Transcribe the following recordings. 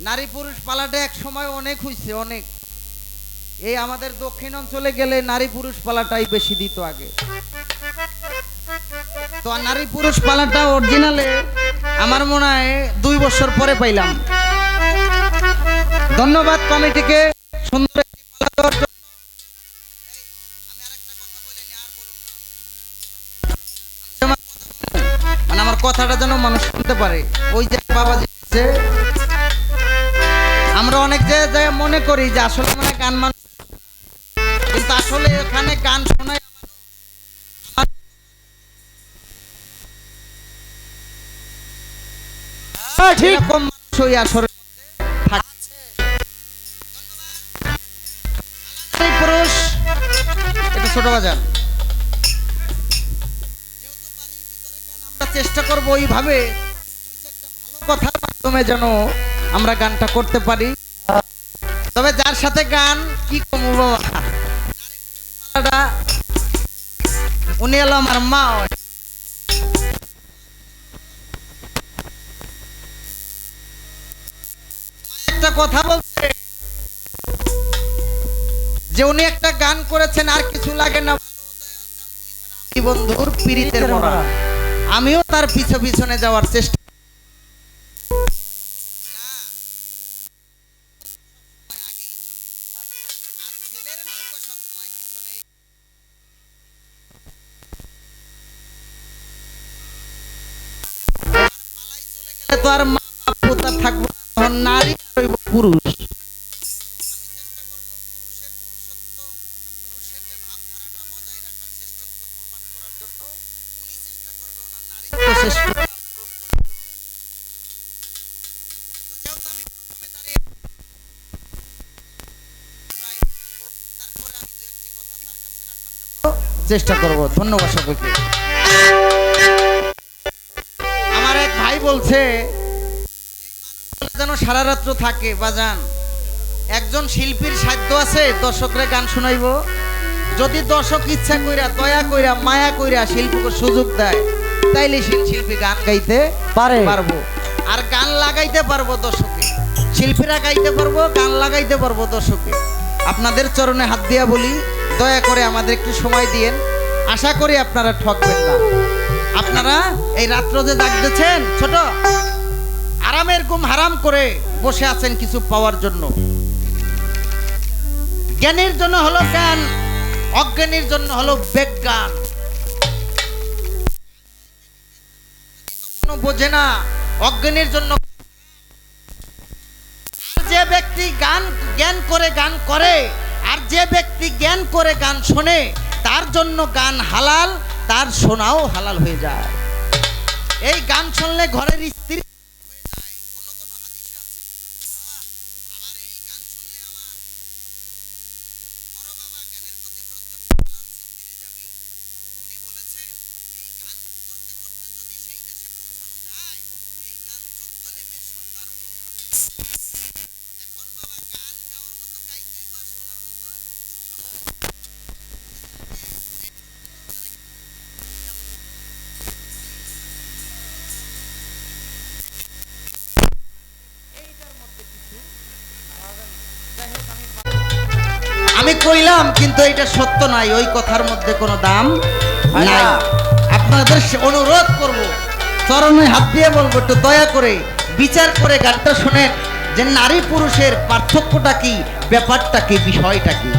নারী পুরুষ পালাটা এক সময় অনেক হইছে, অনেক। এই আমাদের দক্ষিণ অঞ্চলে গেলে নারী পুরুষ পালাটাই বেশি দিত আগে। তো নারী পুরুষ পালাটা অরিজিনালে আমার মনে হয় 2 বছর পরে পাইলাম। ধন্যবাদ কমিটিকে সুন্দর একটি পালা দেওয়ার জন্য। আমি আরেকটা কথা বলে নি, আর বলুন না, মানে আমার কথাটা যেন মানুষ শুনতে পারে। ওই যে বাবাজি যে আমরা অনেক জায়গায় মনে করি যে আসলে মানে গান মানুষ, কিন্তু আসলে এখানে গান শোনায় ঠিক কম মানুষ ওই আসরের মধ্যে থাকে। পুরুষ এটা ছোট বাজার, আমরা চেষ্টা করব ওইভাবে ভালো কথার মাধ্যমে যেন আমরা গানটা করতে পারি। তবে যার সাথে গান কি কমু বাবা, উনি হলো আমার মা। একটা কথা বলছে যে উনি একটা গান করেছেন, আর কিছু লাগে না বন্ধুর পীড়িতের মরা। আমিও তার পিছনে যাওয়ার চেষ্টা। তো আর মা বাপ পোতা থাকবো না, নারী হইব পুরুষ। চেষ্টা করব। ধন্যবাদ সকলকে। আমার এক ভাই বলছে যেন সারা রাত্র থাকে বাজান। একজন শিল্পীর সাধ্য আছে দর্শকরা গান শোনাইব, যদি দর্শক ইচ্ছা কইরা দয়া কইরা মায়া কইরা শিল্পীকে সুযোগ দেয়, তাইলে শিল্পী গান গাইতে পারবো, আর গান লাগাইতে পারবো দর্শকে। শিল্পীরা গাইতে পারবো, গান লাগাইতে পারবো দর্শকে। আপনাদের চরণে হাত দিয়া বলি, দয়া করে আমাদের একটু সময় দিয়েন। আশা করি আপনারা ঠকবেন না। আপনারা এই রাত্র যে জাগতেছেন, ছোট আরামের ঘুম হারাম করে বসে আছেন কিছু পাওয়ার জন্য। জ্ঞানীর জন্য হলো জ্ঞান, অজ্ঞানীর জন্য হলো বেজ্ঞান। বোঝে না, অজ্ঞানীর জন্য। যে ব্যক্তি জ্ঞান করে গান করে, আর যে ব্যক্তি জ্ঞান করে গান শোনে, তার জন্য গান হালাল, তার শোনাও হালাল হয়ে যায়। এই গান শুনলে ঘরের স্ত্রী আমি কইলাম, কিন্তু এটা সত্য নাই, ওই কথার মধ্যে কোনো দাম নাই। আপনাদের অনুরোধ করব, চরণে হাত দিয়ে বলবো, একটু দয়া করে বিচার করে গানটা শোনেন যে নারী পুরুষের পার্থক্যটা কি, ব্যাপারটা কি, বিষয়টা কি।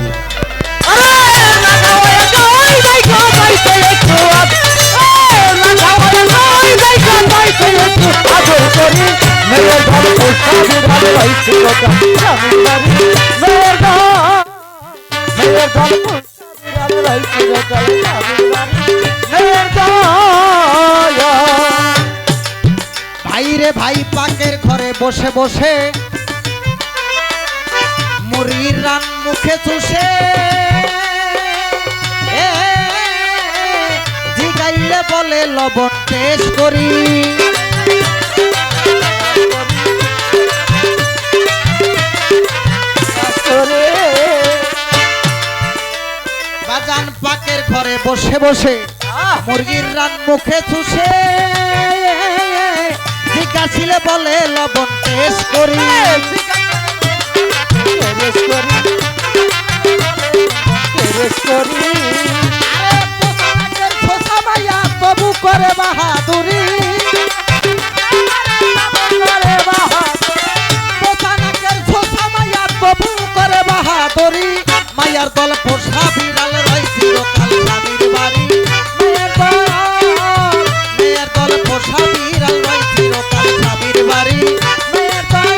ভাই রে ভাই, পাকের ঘরে বসে বসে মুরগির রান মুখে চুষে, জিগাইলে বলে লবণ টেস্ট করি। বাজান পাকের ঘরে বসে বসে মুরগির রান মুখে চুষে, জিজ্ঞাসিলে বলে লবণ রেস করি রেস করি রেস করি আরে পোশাকের ছোসা মাইয়া তবু করে বাহাদুরি করে বাহাদুরি পোশাকের ছোসা মাইয়া তবু করে বাহাদুরি মাইয়ার দল পোষা বিড়াল রয় চিরকাল স্বামীর বাড়ি মেয়ের দল পোষা বিড়াল রয় চিরকাল স্বামীর বাড়ি মেয়ের দল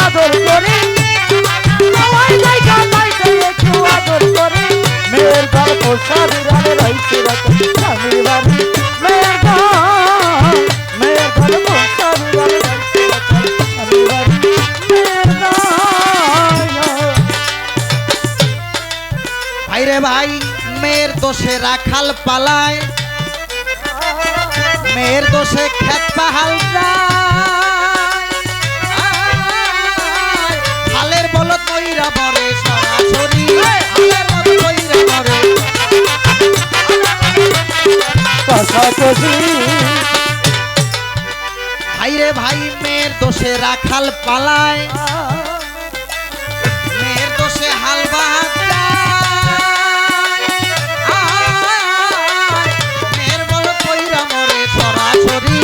আদর করে সবাই জায়গা পাইতে একটু আদর করে মেয়ের ঘর পোষা বিড়ালে রয়েছে স্বামীর বাড়ি মেয়ের ঘর পোষা বিড়ালে রয়েছে স্বামীর বাড়ি মেয়ের ভাইরে ভাই মেয়ের দোষে রাখাল পালায় মেয়ের দোষে খেত পাহাল হালের বলদ ময়রা মরে সরাসরি হালের বলদ ময়রা মরে কষাকষি ভাইরে ভাই মেয়ের দোষে রাখাল পালায় মেয়ের দোষে হাল বাহাত মেয়ের বলদ ময়রা মরে সরাসরি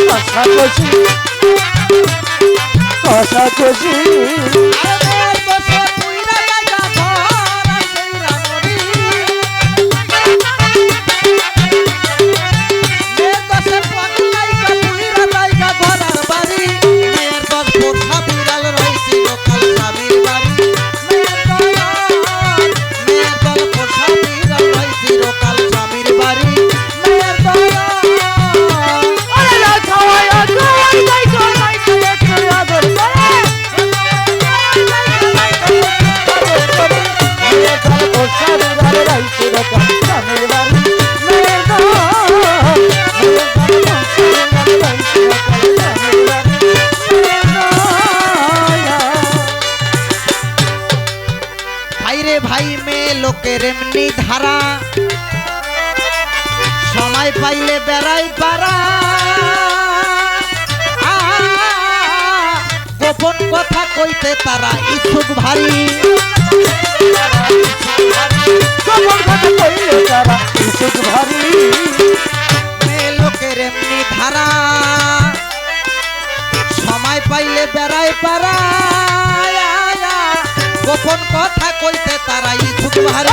কষাকষি কষাকষি মেয়ের দোষে পুইরা জায়গা ঘর আর পুইরা মরি মেয়ের দোষে পাগলাইকা পুইরা জায়গা ঘর আর বাড়ি মেয়ের দোষ পোষা বিড়াল রইছি লোকাল স্বামীর বাড়ি মেয়ের দল পোষা বিড়াল রইছি লোকাল স্বামীর বাড়ি মেয়ের দল ভাইরে ভাই মেয়ে লোকের এমনি ধারা সময় পাইলে বেড়াই পারা গোপন কথা কইতে তারা ইচ্ছুক ভারী মেয়ে লোকের এমনি ধারা সময় পাইলে বেড়াই পারা গোপন কথা কইতে তারা ইচ্ছুক ভারী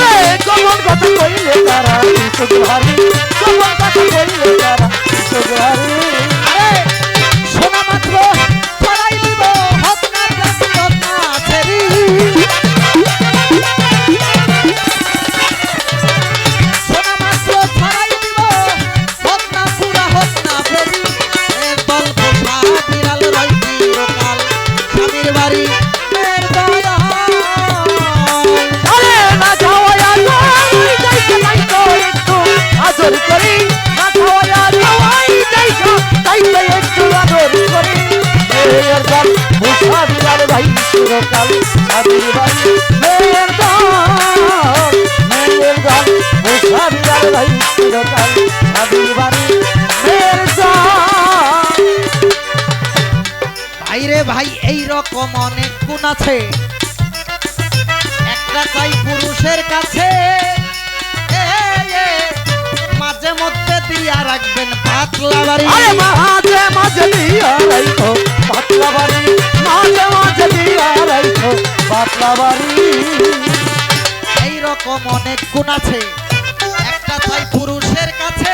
গোপন কথা কইলে তারা ইচ্ছুক ভারী গোপন কথা কইলে তারা ইচ্ছুক ভারী শোনা মাত্র ছড়াই দিব হক না জাতি হক না ছেড়ি শোনা মাত্র ছড়াই দিব হক না পুরা হক না ফেরি এর দল পোষা বিড়াল রয় চিরকাল স্বামীর বাড়ি মেয়ের দয়া আদর করি না খাওয়া খাওয়াই যাইছো তাইতে একটু আদর করি মেয়ের দল পোষা বিড়াল ভাই চিরকাল স্বামীর বাড়ি মেয়ের দল পোষা বিড়াল ভাই চিরকাল স্বামীর বাড়ি মেয়ের দল ভাইরে ভাই এই রকম অনেক গুণ আছে একটা চাই পুরুষের কাছে মাঝে মধ্যে দিয়া রাখবেন পাতলা বাড়ি আরে মাঝে মাঝে দিয়া রাখো পাতলা বাড়ি মাঝে মাঝে দিয়া রাখো পাতলা বাড়ি এই রকম অনেক গুণ আছে একটা চাই পুরুষের কাছে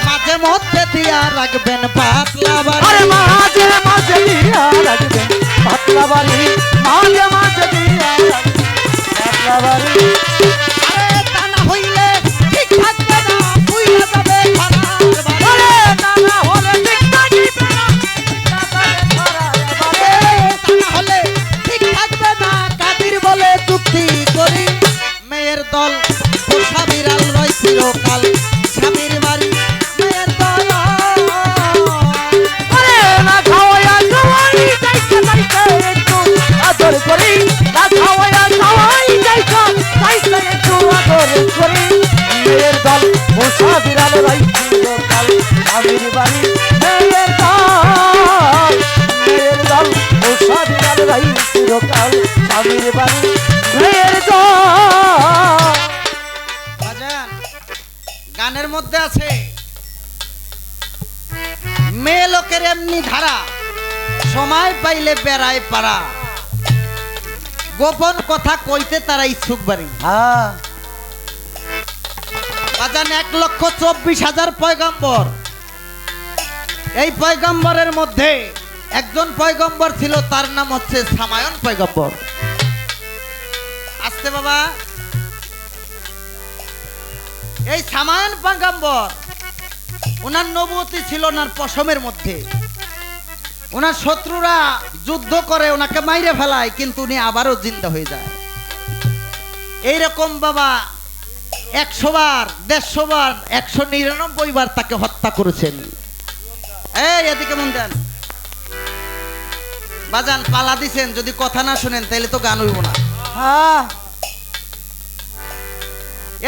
মাঝে মধ্যে দিয়া রাখবেন পাতলা বাড়ি আরে মাঝে মাঝে দিয়া রাখবেন পাতলা বাড়ি মাঝে মাঝে দিয়া রাখবেন পাতলা বাড়ি আরে তা না হইলে ঠিক থাকবে না বুইলা যাবে খারাপ বাড়ি আরে না না হলে ঠিক থাকিবে না তা না হলে ঠিক থাকবে না কাদির বলে চুক্তি করি মেয়ের দল পোষা বিড়াল রয় চিরকাল স্বামীর বাড়ি মেয়ের দল আরে না খাওয়া খাওয়াই যাইছে যাইছে একটু আদর করি না খাওয়া খাওয়াই যাইছে যাইছে একটু আদর করি মুসা বিড়াল ভাই চিরকাল স্বামীর বাড়ি মেয়ের দল মুসা বিড়াল ভাই চিরকাল স্বামীর বাড়ি মেয়ের দল। বাজান গানের মধ্যে আছে মেয়ে লোকের এমনি ধারা সময় পাইলে বেড়ায় পারা গোপন কথা কইতে তারা ইচ্ছুক বাড়ি। হ্যাঁ বাজান 1,24,000 পয়গম্বর, এই পয়গম্বরের মধ্যে একজন পয়গম্বর ছিল, তার নাম হচ্ছে সামায়ন পয়গম্বর। আসতে বাবা, এই সামায়ন পয়গম্বর ওনার নবুয়তি ছিল ওনার পশমের মধ্যে। ওনার শত্রুরা যুদ্ধ করে ওনাকে মাইরে ফেলায়, কিন্তু উনি আবারও জিন্দা হয়ে যায়। এইরকম বাবা 100 বার, 150 বার, 199 বার তাকে হত্যা করেছেন। এই এদিকে মন দেন বাজান, পালা দিছেন, যদি কথা না শুনেন তাহলে তো গান হইব না। হ্যাঁ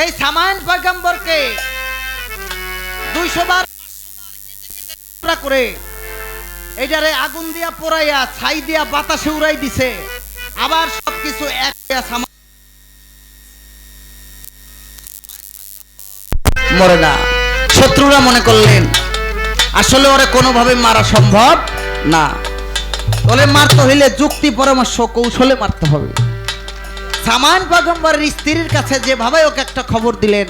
এই সামায়ন পয়গম্বরকে 200 বার করে এইটারে আগুন দিয়া পোড়াইয়া ছাই দিয়া বাতাসে উড়াই দিছে। আবার সবকিছু এক মরে না। শত্রুরা মনে করলেন আসলে ওরে কোনোভাবে মারা সম্ভব না, ওরে মারতে হইলে যুক্তি পরামর্শ কৌশলে মারতে হবে। সামায়ন পয়গম্বরের স্ত্রীর কাছে যেভাবে ওকে একটা খবর দিলেন,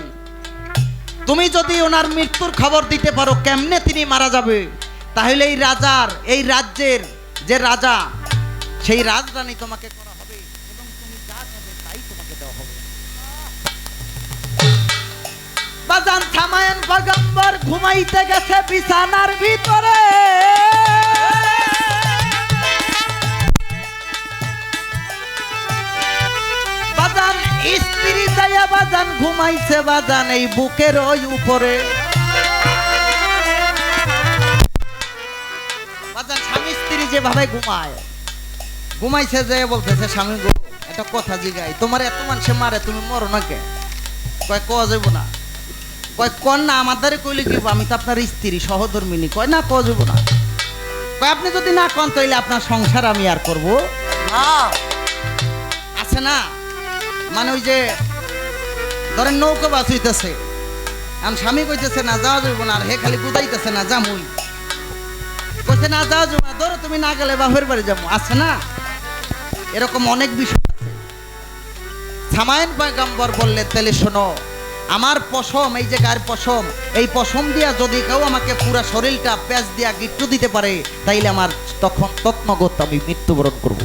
তুমি যদি ওনার মৃত্যুর খবর দিতে পারো কেমনে তিনি মারা যাবে, তাহলে এই রাজার, এই রাজ্যের যে রাজা, সেই রাজরানী তোমাকে করা হবে এবং তুমি যা চাবে তাই তোমাকে দেওয়া হবে। বাজান সামায়ন পয়গম্বর ঘুমাইতে গেছে বিছানার ভিতরে, বাজান স্ত্রী যাইয়া বাজান ঘুমাইছে বাজান এই বুকের ওই উপরে। বাজান স্বামী স্ত্রী যেভাবে ঘুমাইছে যে বলতেছে, স্বামী গো একটা কথা জিগাই, তোমার এত মানুষে মারে তুমি মরো না কে? কয় ক যাব না। কয় কন না, আমার দ্বারে কইলে কি আমি তো আপনার স্ত্রী সহধর্মিনী। কয় না ক যাব না। কয় আপনি যদি না কন তাইলে আপনার সংসার আমি আর করব না। আছে না, মানে ওই যে ধরেন নৌকা বাস হইতেছে, আমি স্বামী কইতেছে না যাওয়া যাইব না, আর হে খালি বুঝাইতেছে না যামুই, কইছে না যাওয়া যাবো না, ধরো তুমি না গেলে বাপের বাড়ি যাবো। আছে না, এরকম অনেক বিষয় আছে। সামায়ন পয়গম্বর বললেন তাহলে শোনো, আমার পশম, এই যে গায়ের পশম, এই পশম দিয়া যদি কেউ আমাকে পুরা শরীরটা প্যাঁচ দিয়া গিট্টু দিতে পারে, তাইলে আমার তখন তৎনগত আমি মৃত্যুবরণ করব।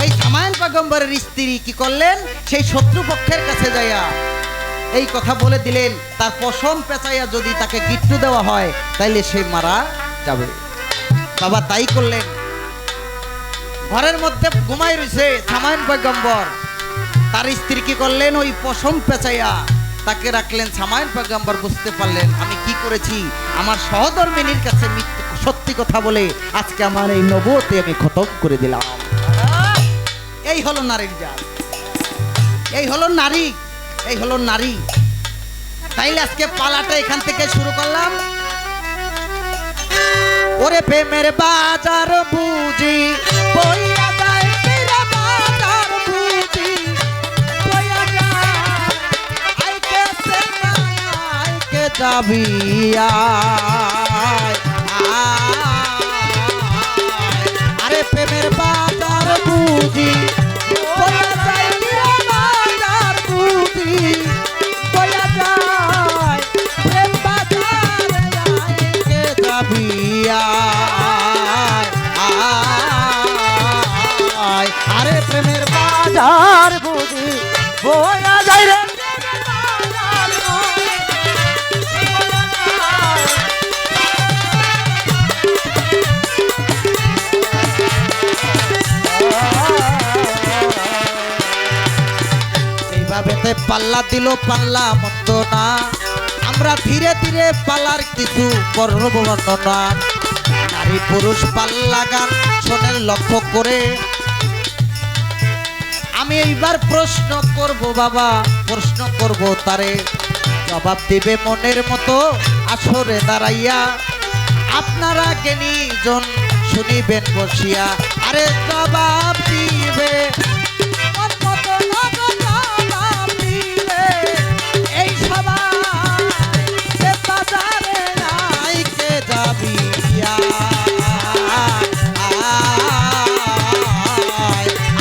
এই সামায়ন পয়গম্বরের স্ত্রী কি করলেন, সেই শত্রুপক্ষের কাছে যাইয়া এই কথা বলে দিলেন, তার পশম পেঁচাইয়া যদি তাকে গিট্টু দেওয়া হয় তাইলে সে মারা যাবে। বাবা তাই করলেন। ঘরের মধ্যে ঘুমাই রয়েছে সামায়ন পয়গম্বর, তার স্ত্রী কি করলেন, ওই পশম পেঁচাইয়া তাকে রাখলেন। সামায়ন পয়গম্বর বুঝতে পারলেন আমি কি করেছি, আমার সহধর্মিনীর কাছে সত্যি কথা বলে আজকে আমার এই নবুয়তি আমি খতম করে দিলাম। এই হলো নারীর জাত, এই হলো নারী, এই হলো নারী। তাইলে আজকে পালাটা এখান থেকে শুরু করলাম। ওরে প্রেমের বাজার বুঝি বইয়া যায়, প্রেমের বাজার বুঝি বইয়া যায়, আইকে সে আইকে যাবি আরে প্রেমের বাজার বুঝি বইয়া যায়, প্রেমের বাজার বুঝি বইয়া যায়, প্রেম বাজার আইকে যাবি আরে প্রেমের বাজার বুঝি বয়া যায় রে। এইভাবে পাল্লা দিল, পাল্লা মন্দ না, আমরা ধীরে ধীরে পালার কিছু করব বর্ণনা। নারী পুরুষ পাল্লা গান শোনেন লক্ষ্য করে। আমি এইবার প্রশ্ন করব বাবা, প্রশ্ন করব তারে, জবাব দিবে মনের মতো আসরে দাঁড়াইয়া, আপনারা জ্ঞানীজন শুনিবেন বসিয়া। আরে জবাব দিবে মন মতো, জবাব দিবে এই সবাই বাজারে আইকে যাবিয়া।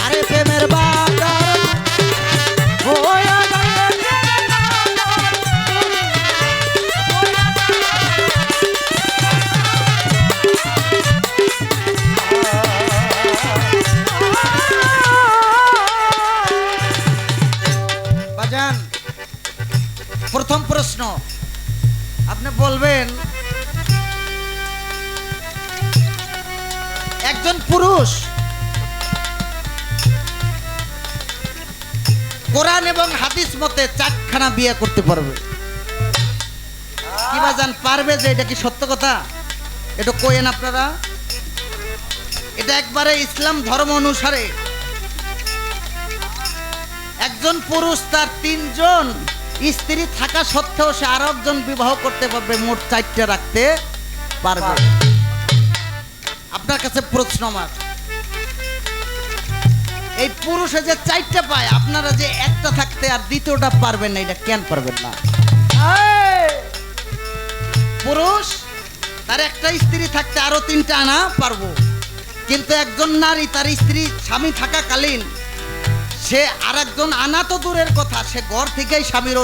আরে প্রেমের বাজার ওয়া গায়ে বাজান, প্রথম প্রশ্ন আপনি বলবেন, একজন পুরুষ কোরআন এবং হাদিস মতে 4খানা বিয়ে করতে পারবে কি বাজান? পারবে যে এটা কি সত্য কথা? এটা কইেন আপনারা। এটা একবারে ইসলাম ধর্ম অনুসারে একজন পুরুষ তার 3জন স্ত্রী থাকা সত্ত্বেও সে আরো একজন বিবাহ করতে পারবে, মোট 4টা রাখতে পারবে। আপনার কাছে প্রশ্ন আমার, এই পুরুষে যে 4টা পায়, আপনারা যে একটা থাকতে আর দ্বিতীয়টা পারবেন না, এটা কেন পারবেন না? পুরুষ তার একটা স্ত্রী থাকতে আরো 3টা আনা পারবো, কিন্তু একজন নারী তার স্ত্রী স্বামী থাকাকালীন সে আর একজন আনা তো দূরের কথা, সে ঘর থেকেই স্বামীর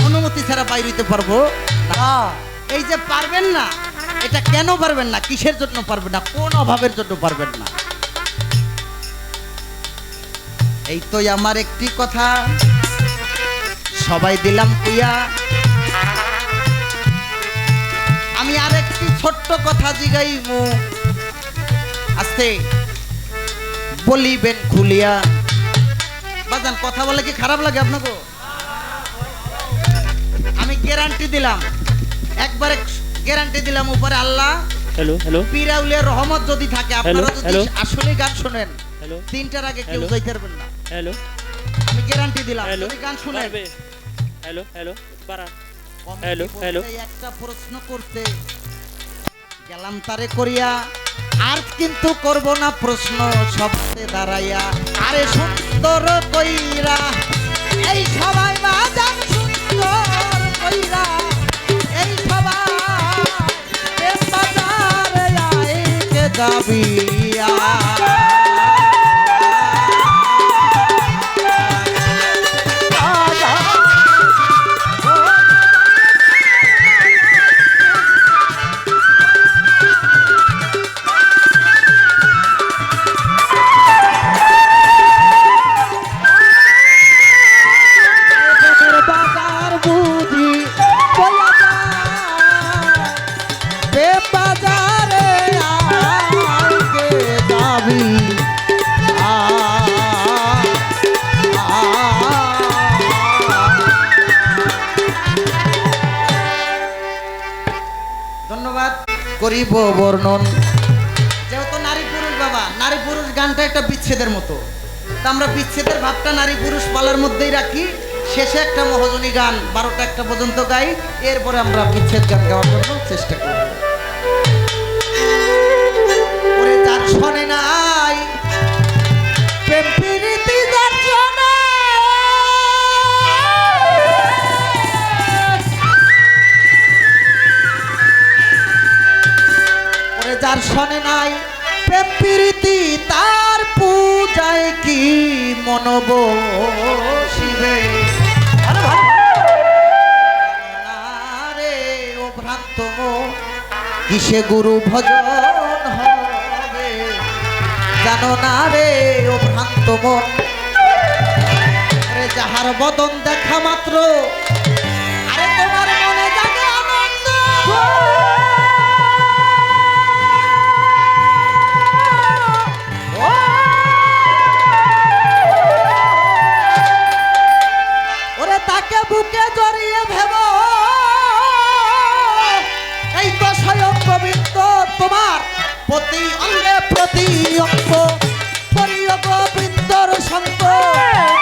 অনুমতি ছাড়া বাইরে হইতে পারবো না। এই যে পারবেন না, এটা কেন পারবেন না? কিসের জন্য পারবেন না? কোন অভাবের জন্য পারবেন না? এই তো আমার একটি কথা সবাই দিলাম কুইয়া। আমি আর একটি ছোট্ট কথা জিগাইব, আস্তে বলিবেন খুলিয়া। বাজান, কথা বলে কি খারাপ লাগে আপনাকে? আমি গ্যারান্টি দিলাম, একবারে গ্যারান্টি দিলাম, উপরে আল্লাহ হ্যালো হ্যালো পিরাউলের রহমত যদি থাকে, আপনারা যদি হ্যালো। আসলে গান শুনেন, হ্যালো 3টার আগে কেউ হ্যালো। যাইতে পারবেন না। হ্যালো আমি গ্যারান্টি দিলাম, হ্যালো যদি গান শুনেন। পারবে। হ্যালো হ্যালো পারা। কমিটি হ্যালো, বলতে হ্যালো। একটা প্রশ্ন করতে গেলাম তারে করিয়া, আর কিন্তু করব না প্রশ্ন শব্দে দাঁড়াইয়া। আরে সুন্দর কইরা এই সবাই বাজান, সুন্দর কইরা এই সবাই বাজারে আইকে যাবিয়া। বাজার বুঝি বলা যায়, বাজারে আইকে যাবি। ধন্যবাদ। করিব বর্ণন, যেহেতু নারী পুরুষ বাবা, নারী পুরুষ গানটা একটা বিচ্ছেদের মতো, তা আমরা বিচ্ছেদের ভাবটা নারী পুরুষ পালার মধ্যেই রাখি। শেষে একটা মহাজনী গান 12টা 1টা পর্যন্ত গাই, এরপরে আমরা বিচ্ছেদ গান গাওয়ার জন্য চেষ্টা করব। ওরে যার শোনে নাই প্রেম প্রীতি, যার শোনে ওরে যার শোনে নাই প্রেম প্রীতি, তার পূজায় কি মনব শিবে। রে ও ভ্রান্ত কিসে গুরু ভজন হবে, জানো না রে ও ভ্রান্ত মন। যাহার বদন দেখা মাত্র আরে তোমার মনে জাগে আনন্দ। ওরে তাকে বুকে জড়িয়ে ভেব, এই তো স্বয়ং পবিত্র তোমার প্রতি অঙ্গে প্রতি অঙ্গ প্রিয় গোবিন্দর সন্ত।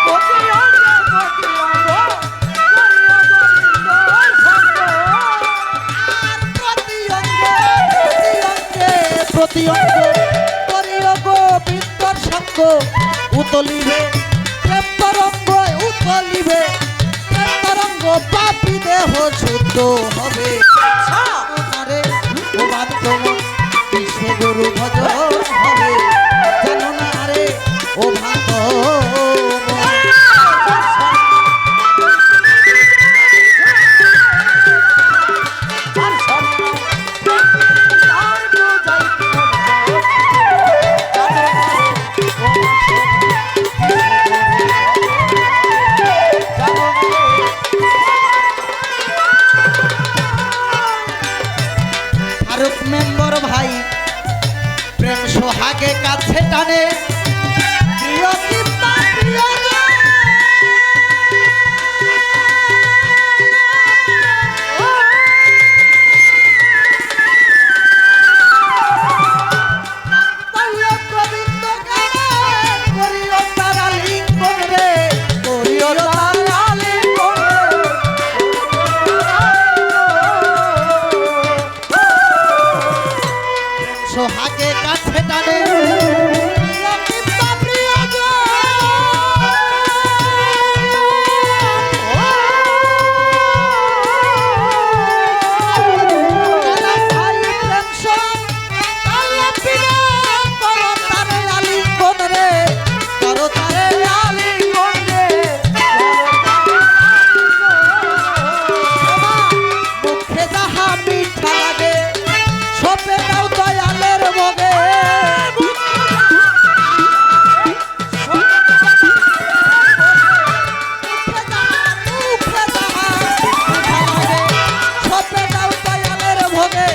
প্রতি অঙ্গে প্রতি অঙ্গ প্রিয় গোবিন্দ প্রতি অঙ্গ করিও গোবিন্দর সঙ্গ উতলিবে প্রেম তরঙ্গ উতলিবে প্রেম তরঙ্গ পাপী দেহ শুদ্ধ হবে আরে ও বান্ধব বিশ্বে গুরু ভজন হবে জানো না রে ও বান্ধব ফারুক মেম্বর ভাই প্রেম সোহাগে কাছে টানে প্রিয় কিংবা প্রিয়জন। পল্লব গোবিন্দ গানে করিও তারা লিঙ্গন রে করিও তারা লিঙ্গন সোহাগে কাছে টানে প্রিয় কিংবা প্রিয়জন। আলা ভাই প্রেম সোহাগ, আলা বিনা করো তারে আলিঙ্গন রে, করো তারে আলিঙ্গন রে। মুখে যাহা মিঠা লাগে সপে দাও দয়ালের ভোগে। মুখে যাহা মিঠা লাগে সপে দাও দয়ালের ভোগে।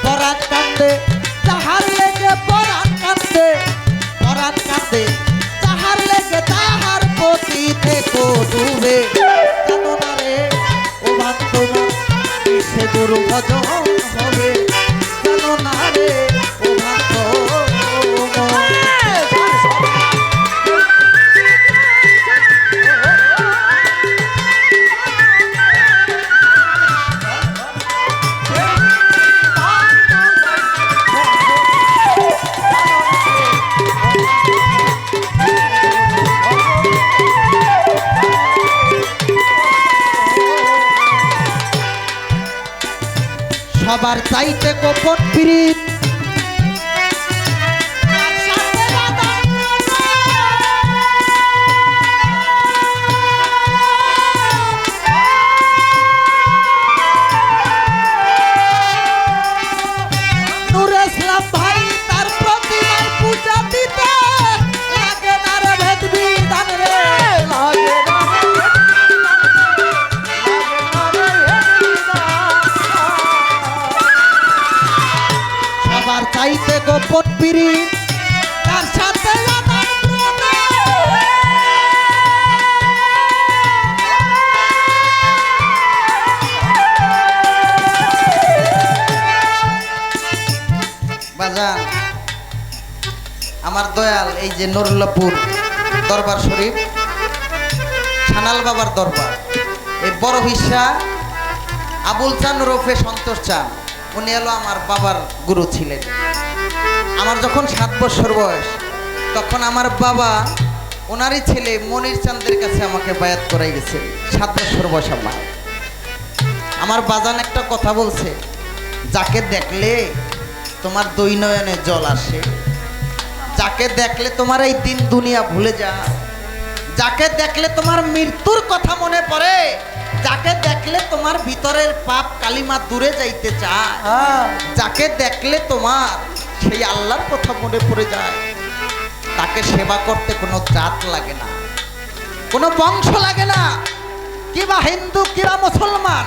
পরাণ কান্দে যাহার লেগে পরাণ কান্দে, পরাণ কান্দে যাহার লেগে তাহার প্রতি থেকো ডুবে। জানো না রে ও বান্ধব বিশ্বে গুরু ভজন হবে জানো না রে ও বান্ধব। সবার চাইতে গোপন প্রীত নূরে ইসলাম ভাই তার প্রতিমার পূজা দিতে লাগে না রে ভেদ বিধান রে, লাগে না রে সবার চাইতে গোপন পিড়ি তার সাথে আদান প্রণাম। বাজান আমার দয়াল এই যে নুরুল্লাপুর দরবার শরীফ ছানাল বাবার দরবার, এই বড় হিসা আবুল চান ওরফে সন্তোষ চান উনি হলো আমার বাবার গুরু ছিলেন। আমার যখন 7 বছর বয়স তখন আমার বাবা ওনারই ছেলে মনির চাঁদের কাছে আমাকে বায়াত করাই গেছে। 7 বছর বয়স আমার বাজান একটা কথা বলছে, যাকে দেখলে তোমার দুই নয়নে জল আসে, যাকে দেখলে তোমার এই দিন দুনিয়া ভুলে যায়, যাকে দেখলে তোমার মৃত্যুর কথা মনে পড়ে, যাকে দেখলে তোমার ভিতরের পাপ কালিমা দূরে যাইতে চায়, যাকে দেখলে তোমার সেই আল্লাহর কথা মনে পড়ে যায়, তাকে সেবা করতে কোনো জাত লাগে না, কোনো বংশ লাগে না, কিবা হিন্দু কিবা মুসলমান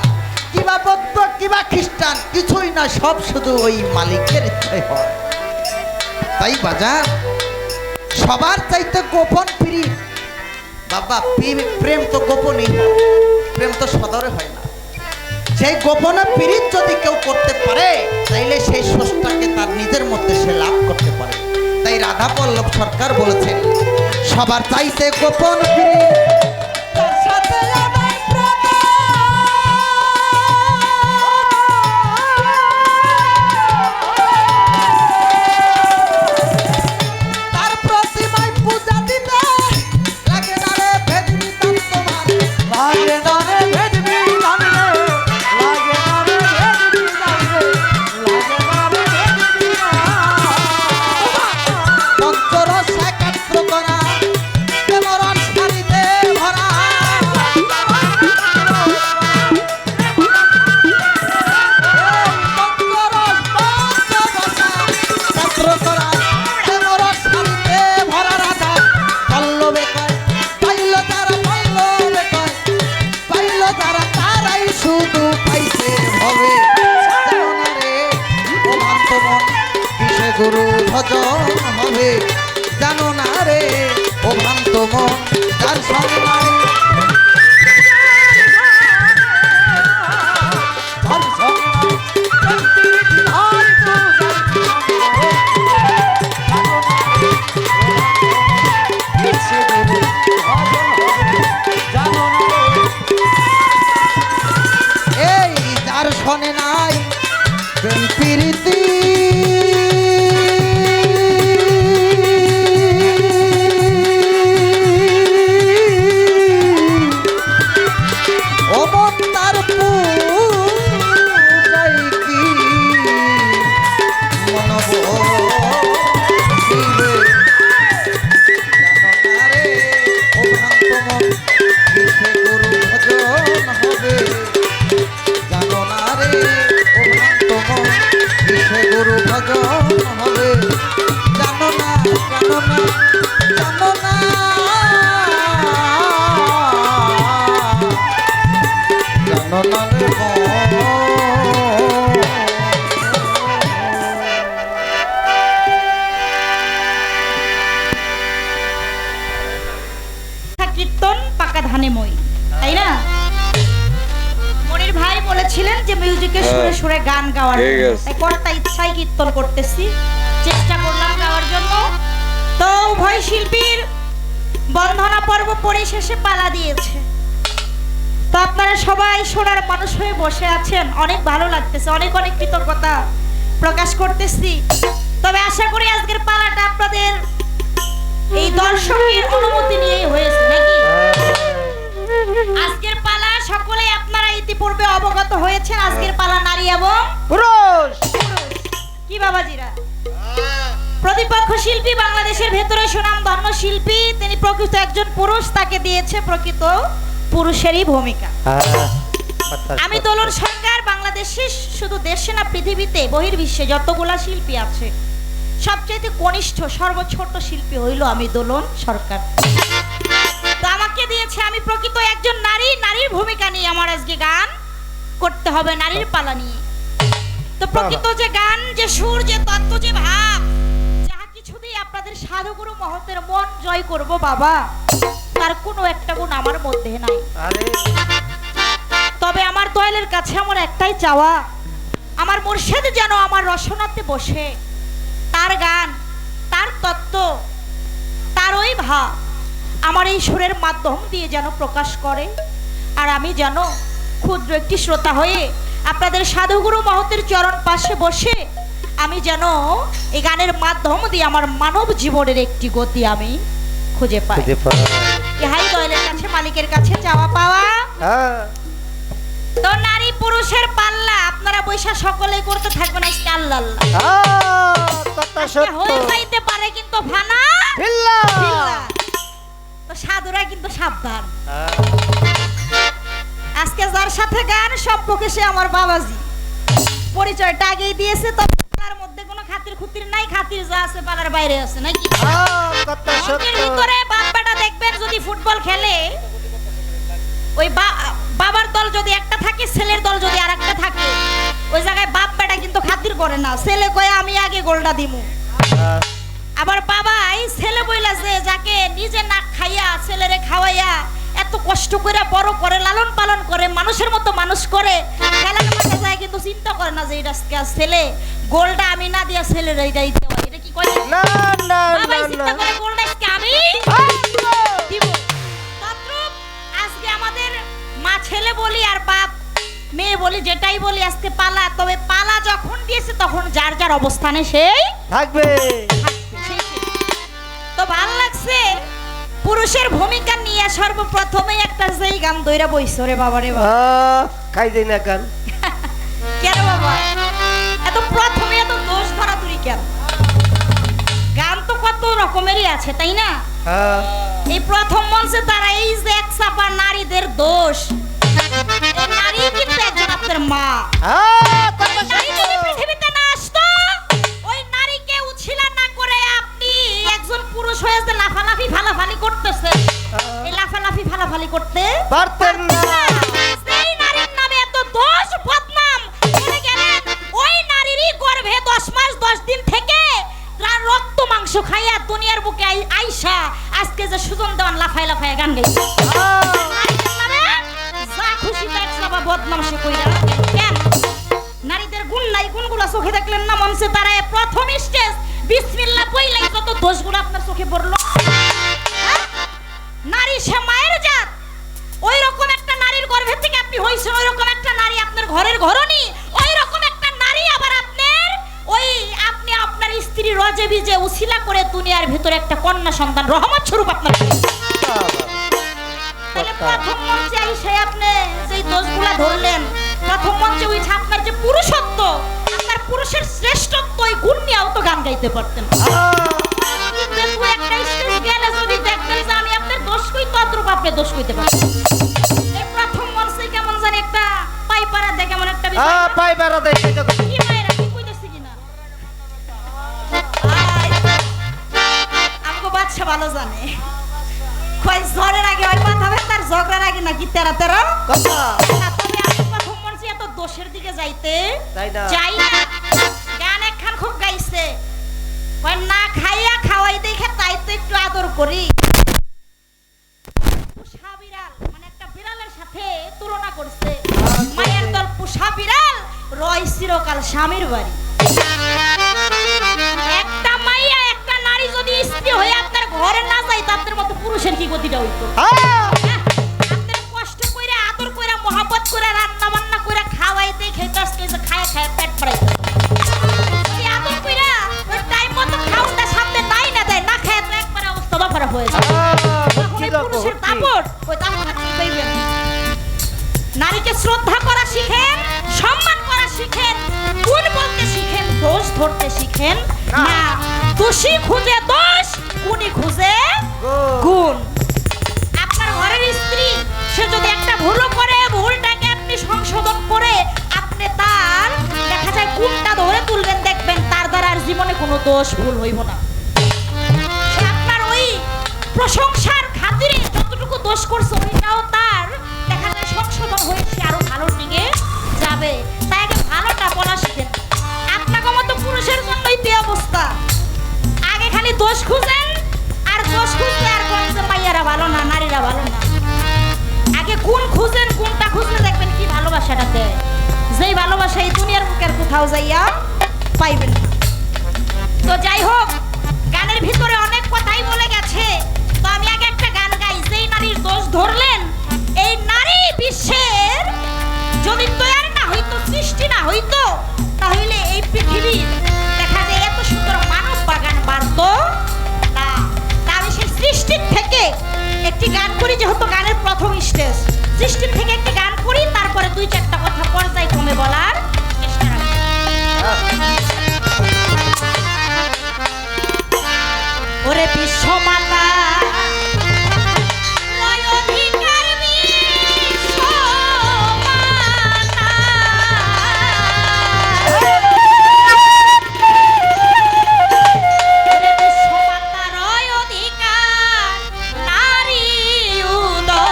কিবা বৌদ্ধ কিবা খ্রিস্টান কিছুই না, সব শুধু ওই মালিকের ইচ্ছাই হয়। তাই বাজার সবার চাইতে গোপন প্রীত বাবা, প্রেম তো গোপনই হয়, প্রেম তো সদরে হয় না। সেই গোপনে প্রীত যদি কেউ করতে পারে তাইলে সেই স্রষ্টাকে তার নিজের মধ্যে সে লাভ করতে পারে। তাই রাধা পল্লব সরকার বলেছেন সবার চাইতে গোপন প্রীত তার সাথে আদান প্রদান। যারা তারাই শুধু পাইছে হবে জানো না রে ও ভ্রান্ত মন কিসে গুরু ভজন হবে জানো না রে ও ভ্রান্ত মন তার সঙ্গে নাই আর সঙ্গে শান্তির বিধান তো ইচ্ছে গুরু ভজন হবে জানো না এই যার শোনে নাই প্রেম প্রীতি ও মন তার পূজাই কি মনব শিবে জানো না রে ও ভ্রান্ত মন কিসে গুরু ভজন হবে জানো না রে ও ভ্রান্ত মন কিসে গুরু ভজন হবে জানো না জানো না জানো না জানো না রে মন। কীর্তন পাকা ধানে মই, তাই না? মনির ভাই বলেছিলেন যে মিউজিকের সুরে সুরে গান গাওয়ার জন্য। তাই কর্তা ইচ্ছায় কীর্তন করতেছি, চেষ্টা করলাম গাওয়ার জন্য। তো উভয় শিল্পীর বন্ধনা পর্ব পরিশেষে পালা দিয়েছে। তো আপনারা সবাই সোনার মানুষ হয়ে বসে আছেন, অনেক ভালো লাগতেছে, অনেক অনেক কৃতজ্ঞতা প্রকাশ করতেছি। তবে আশা করি আজকের পালাটা আপনাদের এই দর্শকের অনুমতি নিয়ে হয়েছে নাকি? আজকের পালা সকলে আপনারা ইতিপূর্বে অবগত হয়েছেন। আজকের পালা নারী এবং পুরুষ পুরুষ। কি বাবাজিরা, প্রতিপক্ষ শিল্পী বাংলাদেশের ভেতরে সুনামধন্য শিল্পী, তিনি প্রকৃত একজন পুরুষ, তাকে দিয়েছে প্রকৃত পুরুষেরই ভূমিকা। আমি দোলন সরকার বাংলাদেশে, শুধু দেশে না পৃথিবীতে বহির্বিশ্বে যতগুলা শিল্পী আছে সবচেয়ে কনিষ্ঠ সর্বছোট শিল্পী হইল আমি দোলন সরকার। তো আমাকে দিয়েছে, আমি প্রকৃত একজন নারী, নারীর ভূমিকা নিয়ে আমার আজকে গান করতে হবে, নারীর পালা নিয়ে। তো প্রকৃত যে গান, যে সুর, যে তত্ত্ব, যে ভাব, যাহা কিছু দিয়ে আপনাদের সাধুগুরু মহতের মন জয় করব বাবা, তার কোনো একটা গুণ আমার মধ্যে নাই। আরে তবে আমার দয়ালের কাছে আমার একটাই চাওয়া, আমার মুর্শিদ যেন আমার রসনাতে বসে তার গান, তার তত্ত্ব, তার ওই ভাব আমার এই সুরের মাধ্যম দিয়ে যেন প্রকাশ করে। আর আমি যেন ক্ষুদ্র একটি শ্রোতা হয়ে আপনাদের সাধুগুরু মহতের চরণ পাশে বসে আমি যেন এই গানের মাধ্যম দিয়ে আমার মানব জীবনের একটি গতি আমি খুঁজে পাই। ইহাই দয়ালের কাছে, মালিকের কাছে চাওয়া পাওয়া। হ্যাঁ তো নারী পুরুষের পাল্লা আপনারা বৈশা সকলেই করতে থাকবেন আজকে। আল্লাহ আল্লাহ কথা আজকে সত্য হয়ে যাইতে পারে কিন্তু ফানা বিল্লাহ। বিল্লাহ। তো সাধুরা কিন্তু সাবধান। আজকে যার সাথে গান সম্পর্কে সে আমার বাবাজি, পরিচয়টা আগেই দিয়েছে। তো পালার মধ্যে কোনো খাতির খুতির নাই, খাতির যা আছে পালার বাইরে আছে নাকি? কথা অঙ্কের সত্য ভিতরে বাপ্পাটা দেখবেন যদি ফুটবল খেলে, ওই বাবার দল যদি একটা থাকে, ছেলের দল যদি আরেকটা থাকে, ওই জায়গায় বাপ বেটা কিন্তু খাতির করে না। ছেলে কয়ে আমি আগে গোলটা দিমু, আবার বাবাই ছেলে বইলা যে যাকে নিজে না খাইয়া ছেলেরে খাওয়াইয়া এত কষ্ট করে বড় করে, লালন পালন করে, মানুষের মতো মানুষ করে, খেলার মাঠে যায় কিন্তু চিন্তা করে না যে এটা ছেলে, গোলটা আমি না দিয়া ছেলের এইটা দিতে হয়। এটা কি করে? না না বাবাই না চিন্তা না করে গোলটা আজকে আমি দিব। তদ্রূপ আজকে আমাদের মা ছেলে বলি আর বাপ মেয়ে বলি, যেটাই বলি আজকে পালা। তবে পালা যখন দিয়েছে তখন যার যার অবস্থানে সেই থাকবে। তো ভাল লাগছে পুরুষের ভূমিকা নিয়ে সর্বপ্রথমে একটা যেই গান দইরা বইছো রে বাবা রে বাবা। খাই দেই না গান কেন বাবা এত প্রথমে এত দোষ ধরা তুই কেন? গান তো কত রকমেরই আছে তাই না? এই প্রথম মঞ্চে তারা এই যে এক চাপা নারীদের দোষ, এই নারী কিন্তু একজন আপনার মা। নারী যদি পৃথিবীতে না আসতো, ওই নারীকে উছিলা না করে আপনি একজন পুরুষ হয়ে যে লাফালাফি ফালাফালি করতেছে, এই লাফালাফি ফালাফালি করতে পারতেন না। যে সুজন দেওয়ান লাফাই লাফাই গান গাইছে নারীদের নামে যা খুশি তাই সবা বদনাম সে কইরা কেন নারীদের গুণ নাই গুণগুলো চোখে দেখলেন না মঞ্চে তারা প্রথম স্টেজ বিসমিল্লাহ কইলাই যত দোষগুলো আপনার চোখে পড়লো হ্যাঁ? নারী সে মায়ের জাত ওই রকম একটা নারীর গর্ভে থেকে আপনি হইছেন ওই রকম একটা নারী আপনার ঘরের ঘরণী ওই রকম একটা নারী আবার আপনার ওই আপনি আপনার স্ত্রী রজে বিজে উছিলা করে দুনিয়ার ভিতরে একটা কন্যা সন্তান রহমত স্বরূপ আপনার তাহলে প্রথম মঞ্চে এসে আপনি যেই দোষগুলা ধরলেন প্রথম মঞ্চে উঠে আপনার যে পুরুষত্ব আপনার পুরুষের শ্রেষ্ঠত্ব এই গুণ নিয়েও তো গান গাইতে পারতেন কিন্তু একটা স্টেজ গেলে যদি দেখতেন যে আমি আপনার দোষ কই তদ্রূপ আপনি দোষ কইতে পারতেন এই প্রথম মঞ্চে কেমন জানি একটা পাইপাড়া দেখে কেমন একটা বিষয় না? পাইবারা দেখে তো কি মায়েরা কি কইতেছি কিনা আমগো বাচ্চা ভালো জানে কই ঝড়ের আগে ওই মাথা ব্যথা আর ঝগড়ার আগে নাকি তেরা তেরা কথা তবে আমি প্রথম মঞ্চে এত দোষের দিকে যাইতে তাই না চাই না গান একখান খুব গাইছে কই না খাইয়া খাওয়াই দেখে তাই তো একটু আদর করি পুষা বিড়াল মানে একটা বিড়ালের সাথে তুলনা করছে মায়ের দল পুষা বিড়াল রয় চিরকাল স্বামীর বাড়ি একটা মাইয়া একটা নারী যদি স্ত্রী হয়ে আপনার ঘরে না যাইতো আপনার মতো পুরুষের কি গতিটা হইতো আপনার কষ্ট কইরা আদর কইরা মহব্বত কইরা রান্না বান্না কইরা খাওয়াইতে খেতে আসতে খায় খায় পেট ভরাইতো এই আদর কইরা ওই টাইম মতো খাওয়াটা সামনে নাই না দেয় না খায় তো একবার অবস্থা খারাপ হয়ে যায় তখন এই পুরুষের দাপট ওই দাপট কি পাইবেন নারীকে শ্রদ্ধা করা শিখেন সম্মান করা শিখেন গুণ বলতে শিখেন দোষ ধরতে শিখেন না দোষী খুঁজে দোষ গুণী খুঁজে গুণ আপনার ঘরের স্ত্রী সে যদি একটা ভুলও করে ভুলটাকে আপনি সংশোধন করে আপনি তার দেখা যায় গুণটা ধরে তুলবেন দেখবেন তার দ্বারা আর জীবনে কোনো দোষ ভুল হইব না সে আপনার ওই প্রশংসার খাতিরে যতটুকু দোষ করছে ওইটাও তার দেখা যায় সংশোধন হয়ে সে আরো ভালোর দিকে যাবে তাই আগে ভালোটা বলা শিখেন আপনাকে মতো পুরুষের জন্যই তে অবস্থা আগে খালি দোষ খুঁজেন আর দোষ খুঁজলে আর কোন যে মাইয়ারা ভালো না নারীরা ভালো না আগে গুণ খুঁজেন গুণটা খুঁজলে দেখবেন কি ভালোবাসাটা দেয় যেই ভালোবাসা এই দুনিয়ার বুকের কোথাও যাইয়া পাইবেন না তো যাই হোক গানের ভিতরে অনেক কথাই বলে গেছে তো আমি আগে একটা গান গাই যেই নারীর দোষ ধরলেন এই নারী বিশ্বের যদি তৈরি না হইতো সৃষ্টি না হইতো তাহলে এই পৃথিবীর দেখা যায় এত সুন্দর মানব বাগান বাড়তো না আমি সেই সৃষ্টির থেকে একটি গান করি যেহেতু গানের প্রথম স্টেজ সৃষ্টির থেকে একটি গান করি তারপরে দুই চারটা কথা পর্যায়ক্রমে বলার চেষ্টা রাখি ওরে বিশ্বমাতা নয় অধিকার বিশ্বমাতা ওরে বিশ্বমাতা রয় অধিকার নারী উদরধা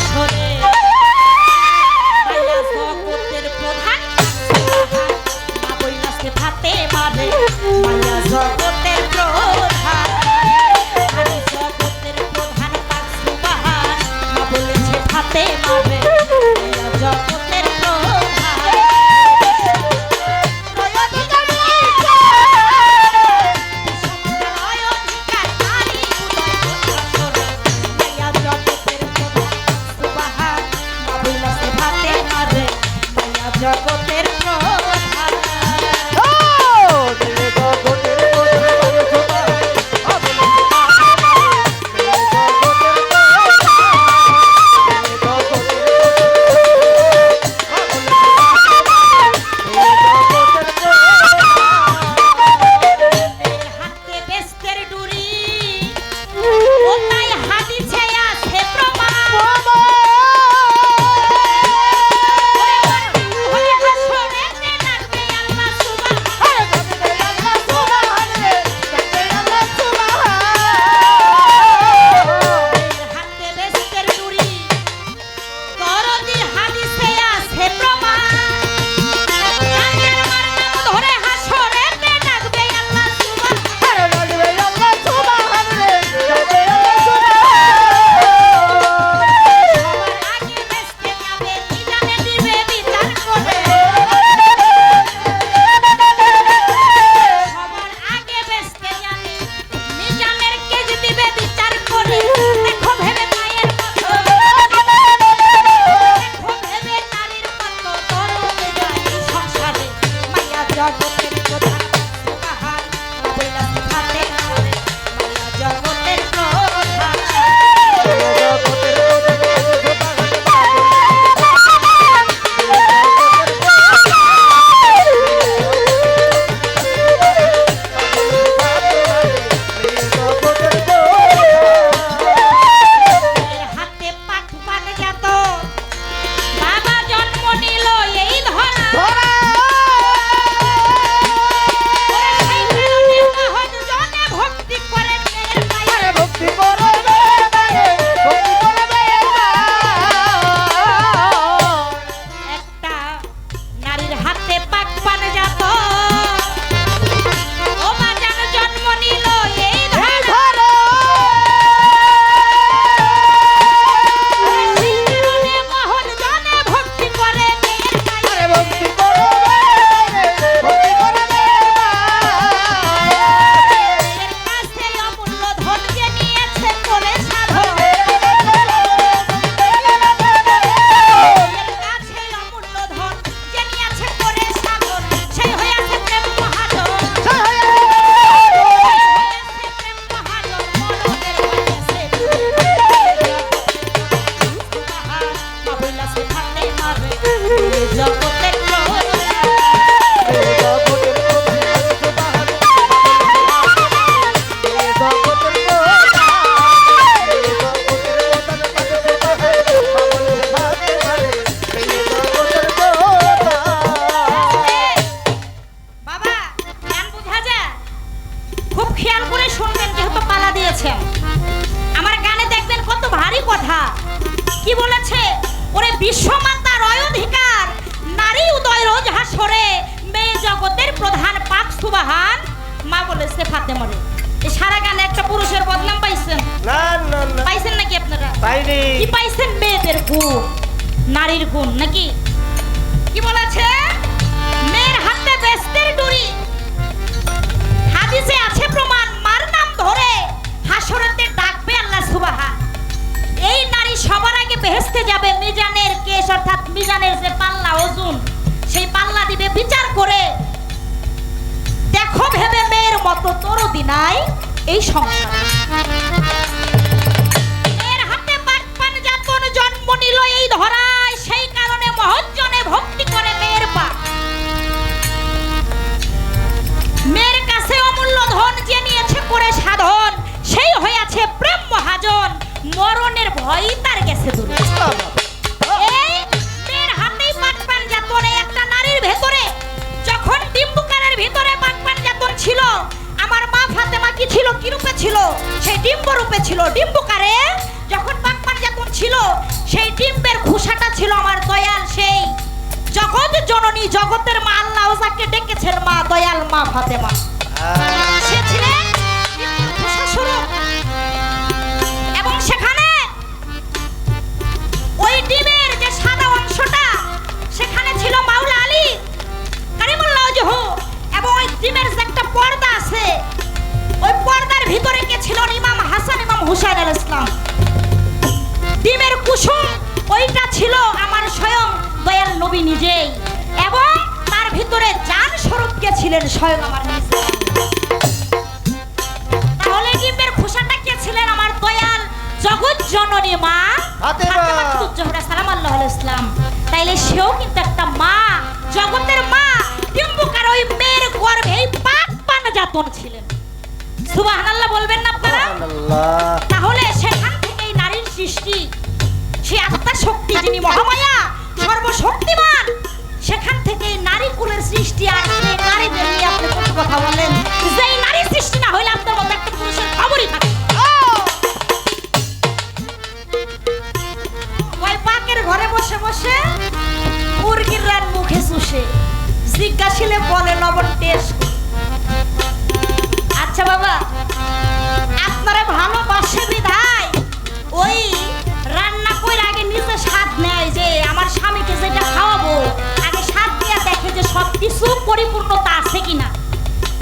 সরে মায়া জগতের প্রধান মা বইলাসকে ভাতে মারে মায়া জগতের প্রধান নারী জগতের প্রধান পাক সুবহান মা বলেছে ভাতে মারে মায়া জগতের প্রধান রয় অধিকার রয় অধিকার নারী উদরধা মায়া জগতের প্রধান সুবহান মা বলেছে ভাতে মারে মায়া জগতের প্রধান জগতের প্রধান। বাবা জ্ঞান বোঝা যায়, খুব খেয়াল করে শুনবেন যেহেতু পালা দিয়েছেন। আমার গানে দেখবেন কত ভারী কথা। কি বলেছে? ওরে বিশ্বমাতার অধিকার, নারী উদয় রোজ হাসরে, মেয়ে জগতের প্রধান পাক সুবাহান। মা বলেছে ফাতেমারে। এই সারা গানে একটা পুরুষের বদনাম পাইছেন? না না না পাইছেন নাকি আপনারা? পাইনি। কি পাইছেন? মেয়েদের গুণ, নারীর গুণ নাকি? কি বলেছে? মেয়ের হাতে বেস্তের ডুরি, হাদিসে আছে প্রমাণ, মার নাম ধরে হাসরেতে ডাকবে আল্লাহ সুবহান। এই নারী সবার আগে বেহেশতে যাবে। মিজানের কেশ অর্থাৎ মিজানের যে পাল্লা ওজন, সেই পাল্লা দিবে বিচার করে। দেখো ভেবে মেয়ের মতো তরুদি নাই এই সংসারে। মেয়ের হাতে পাকপান যাতন জন্ম নিল এই ধরায়, সেই কারণে মহজ্জনে ভক্তি করে মেয়ের পা। মেয়ের কাছে অমূল্য ধন যে নিয়েছে করে সাধন, সেই হয়েছে প্রেম মহাজন, মরণের ভয়ই তার গেছে দূরে। এই মেয়ের হাতেই পাকপান যাতন। একটা নারীর ভেতরে যখন ডিম্বুকারের ভিতরে পাকপান যাতন ছিল, আমার মা ফাতেমা কি ছিল? কি রূপে ছিল? সেই ডিম্ব রূপে ছিল। ডিম্বুকারে যখন পাকপান যাতন ছিল, সেই ডিম্বের খোসাটা ছিল আমার দয়াল সেই জগৎ জননী, জগতের মা। আল্লাহ যাকে ডেকেছেন মা, দয়াল মা ফাতেমা। সে ছিলেন ডিম্বের খোসা স্বরূপ। এবং সেখানে ওই ডিমের যে সাদা অংশটা, সেখানে ছিল মাওলা আলী কারিমুল্লাহ ওয়াজহু। এবং ওই ডিমের যে একটা পর্দা আছে, ওই পর্দার ভিতরে কে ছিল? ইমাম হাসান ইমাম হুসাইন আলাইহিস সালাম। ডিমের কুসুম ওইটা ছিল আমার স্বয়ং দয়াল নবী নিজেই। এবং তার ভিতরে জান স্বরূপ কে ছিলেন? স্বয়ং আমার নিজে। তাহলে ডিমের খোসাটা কে ছিলেন? আমার দয়াল জগৎ জননী মা ফাতেমা ফাতেমাতুজ জোহরা সালামাল্লাহু আলাইহি সাল্লাম। তাইলে সেও কিন্তু একটা মা, জগতের মা। ডিম্বুকার ওই মেয়ের গর্ভেই পাকপান যাতন ছিলেন। সুবহানাল্লাহ বলবেন না আপনারা? আল্লাহ। তাহলে সেখান থেকেই নারীর সৃষ্টি। সে আত্মা শক্তি যিনি মহামায়া সর্বশক্তিমান, সেখান থেকেই নারী কুলের সৃষ্টি। আর সেই নারীদের নিয়ে আপনি কত কথা বলেন? যেই নারী সৃষ্টি না হইলে আপনার মতো একটা পুরুষের খবরই থাকে। ওই পাকের ঘরে বসে বসে মুরগির রান মুখে চুষে, জিজ্ঞাসিলে বলে লবণ টেস্ট। আচ্ছা বাবা, আপনারা ভালোবাসে বিধায় ওই রান্না করে আগে নিজে স্বাদ নেয়, যে আমার স্বামীকে যেটা খাওয়াবো আগে স্বাদ দিয়ে দেখে যে সবকিছু পরিপূর্ণতা আছে কিনা।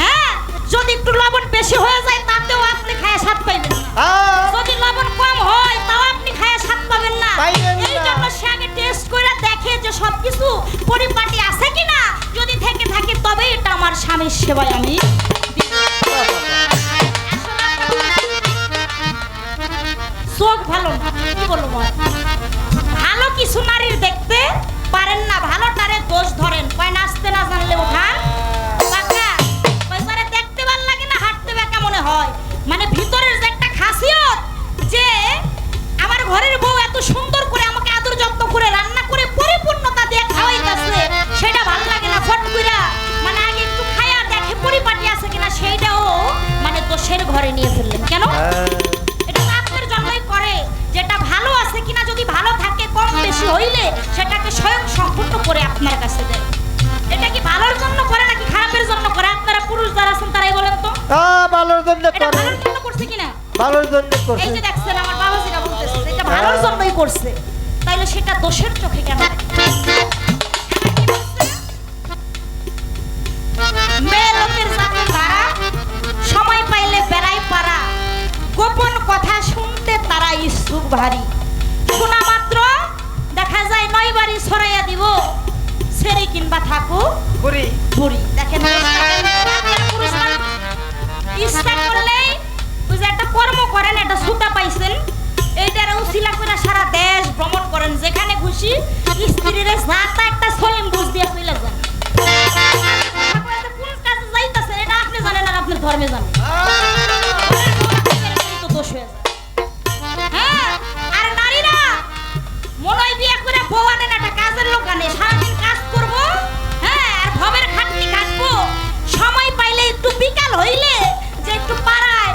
হ্যাঁ, যদি একটু লবণ বেশি হয়ে যায় তাতেও আপনি খায় স্বাদ পাইবেন না। যদি লবণ কম হয় তাও আপনি খায় স্বাদ পাবেন না। পাইবেন না। এই জন্য সে আগে টেস্ট করে দেখে যে সবকিছু পরিপাটি আছে কিনা। যদি থেকে থাকে তবে এটা আমার স্বামীর সেবায় আমি দিব। চোখ ভালো না, কি বলবো, ভালো কিছু নারীর দেখতে পারেন না, ভালোটারে দোষ ধরেন। কয় নাচতে না জানলে ওঠান কাকা, কয় তারে দেখতে ভালো লাগে না, হাঁটতে বেকা মনে হয়। মানে ভিতরের যে একটা খাসিয়ত, যে আমার ঘরের বউ এত সুন্দর করে আমাকে আদর যত্ন করে রান্না করে পরিপূর্ণতা দিয়ে খাওয়াইতেছে, সেটা ভালো লাগে না। ফট কইরা মানে আগে একটু খায়া দেখে পরিপাটি আছে কিনা, সেইটাও মানে দোষের ঘরে নিয়ে ফেললেন কেন? এটা তো আপনার জন্যই করে। যেটা ভালো আছে কিনা, যদি ভালো থাকে কম বেশি হইলে সেটাকে স্বয়ং সম্পূর্ণ করে আপনার কাছে দেয়। এটা কি ভালোর জন্য করে নাকি খারাপের জন্য করে? আপনারা পুরুষ যারা আছেন তারাই বলেন তো। ভালোর জন্য এটা করে। ভালোর জন্য করছে কিনা? ভালোর জন্য এই করছে। যে দেখছেন আমার বাবা যেটা বলতেছে, এটা ভালোর জন্যই করছে, তাইলে সেটা দোষের চোখে কেন? মেয়ে লোকের জাতের দ্বারা সময় পাইলে বেড়াই পারা, গোপন কথা শুনতে তারা ইচ্ছুক ভারী। শোনা মাত্র দেখা যায় 9 বাড়ি ছড়াইয়া দিব, ছেড়ে কিংবা থাকো বুড়ি বুড়ি। দেখেন পুরুষরা ইচ্ছা করলেই ওই যে একটা কর্ম করেন, একটা সুতা পাইছেন, এইটার উছিলা করে সারা দেশ ভ্রমণ করেন, যেখানে খুশি স্ত্রীর জাতা একটা সলিম দোকানে সারাদিন কাজ করব, হ্যাঁ, আর ভবের খাটনি কাটবো। সময় পাইলে একটু বিকাল হইলে যে একটু পাড়ায়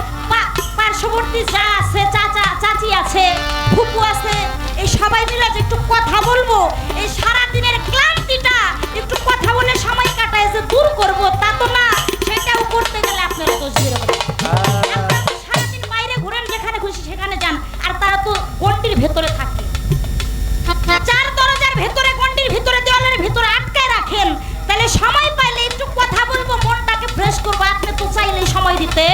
পার্শ্ববর্তী যা আছে, চাচা চাচি আছে, ফুপু আছে, এই সবাই মিলে যে একটু কথা বলবো, এই সারাদিনের ক্লান্তিটা একটু কথা বলে সময় কাটায় যে দূর করব, তা তো না। সেটাও করতে গেলে আপনারা দোষ দিয়ে দেবেন। আপনারা তো সারাদিন বাইরে ঘুরেন, যেখানে খুশি সেখানে যান, আর তারা তো গন্ডির ভেতরে থাকে, চার দরজার ভেতরে, গন্ডির ভিতরে, দেওয়ালের ভিতরে আটকায় রাখেন। তাহলে সময় পাইলে একটু কথা বলবো, মনটাকে ফ্রেশ করবো, আপনি তো চাইলেই সময় দিতে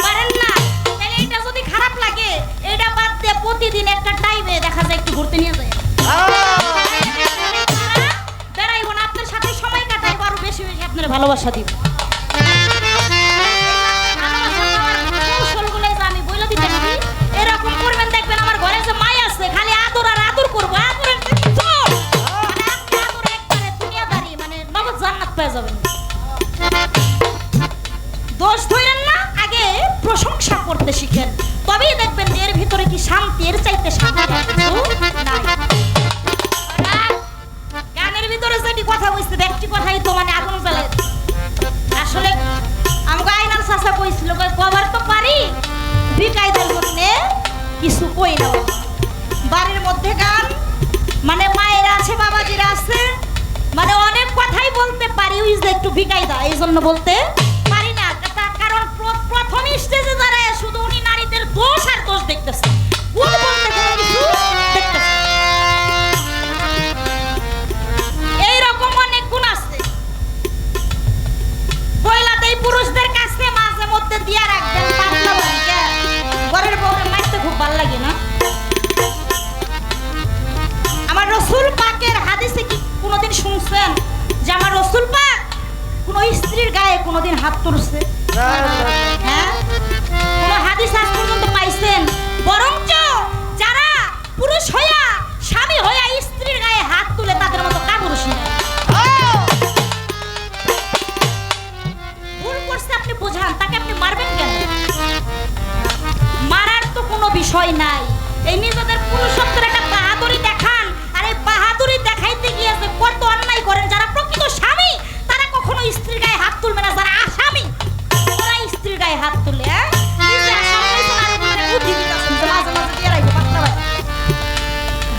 পারেন না। তাহলে এটা যদি খারাপ লাগে, এটা বাদ দিয়ে প্রতিদিন একটা টাইমে দেখা যায় একটু ঘুরতে নিয়ে যায়, বেড়াইব না, আপনার সাথে সময় কাটাইব, আরো বেশি বেশি আপনার ভালোবাসা দিব। কৌশলগুলো যে আমি বলে দিতে পারি, এরকম করবেন, দেখবেন আমার ঘরে যে মাই আছে, খালি আদর আর আদর করবো, আদরের চোর। মানে আপনি আদরে একবারে দুনিয়াদারি, মানে নগদ জান্নাত পেয়ে যাবেন। দোষ ধরেন না, আগে প্রশংসা করতে শিখেন, তবেই দেখবেন যে এর ভিতরে কি শান্তি, এর চাইতে শান্তি আর কিছু নাই। আর গানের ভিতরে যেটি কথা বলছে, ব্যক্তি কথাই তো মানে আগুন জ্বালে। আসলে আমাকে আইনাল চাচা কইছিল, কবার তো পারি বিকাইদের মধ্যে কিছু কই না। বাড়ির মধ্যে গান, মানে মায়েরা আছে, বাবাজিরা আছে, মানে অনেক কথাই বলতে পারি, ওই যে একটু বিকাইদা, এই জন্য বলতে পারি না। তার কারণ প্রথম স্টেজে দাঁড়ায় শুধু উনি নারীদের দোষ আর দোষ দেখতেছে, গুণ বলতে কোনো কিছু দেখতেছে। এইরকম অনেক গুণ আছে, বইলাতেই পুরুষদের কাছে মাঝে মধ্যে দিয়া রাখবেন, পাতলা বাড়িকে ঘরের বউকে মারতে খুব ভালো লাগে না। আমার রসুল পাকের হাদিসে কি কোনোদিন শুনছেন যে আমার রসুল পাক কোন স্ত্রীর গায়ে কোনোদিন হাত তুলছে? হ্যাঁ, কোন হাদিস আজ পর্যন্ত পাইছেন? বরঞ্চ যারা পুরুষ হইয়া, স্বামী হইয়া স্ত্রীর গায়ে হাত তুলে, তাদের মতো কাপুরুষ নেই। ভুল করছে আপনি বোঝান, তাকে আপনি মারবেন কেন? মারার তো কোনো বিষয় নাই। এই নিজেদের পুরুষত্বের একটা বাহাদুরি দেখান, আর এই বাহাদুরি দেখাইতে গিয়ে যে কত অন্যায় করেন। যারা প্রকৃত স্বামী তারা কখনো স্ত্রীর গায়ে হাত তুলবে না, যারা আসামি তারা স্ত্রীর গায়ে হাত তুলে।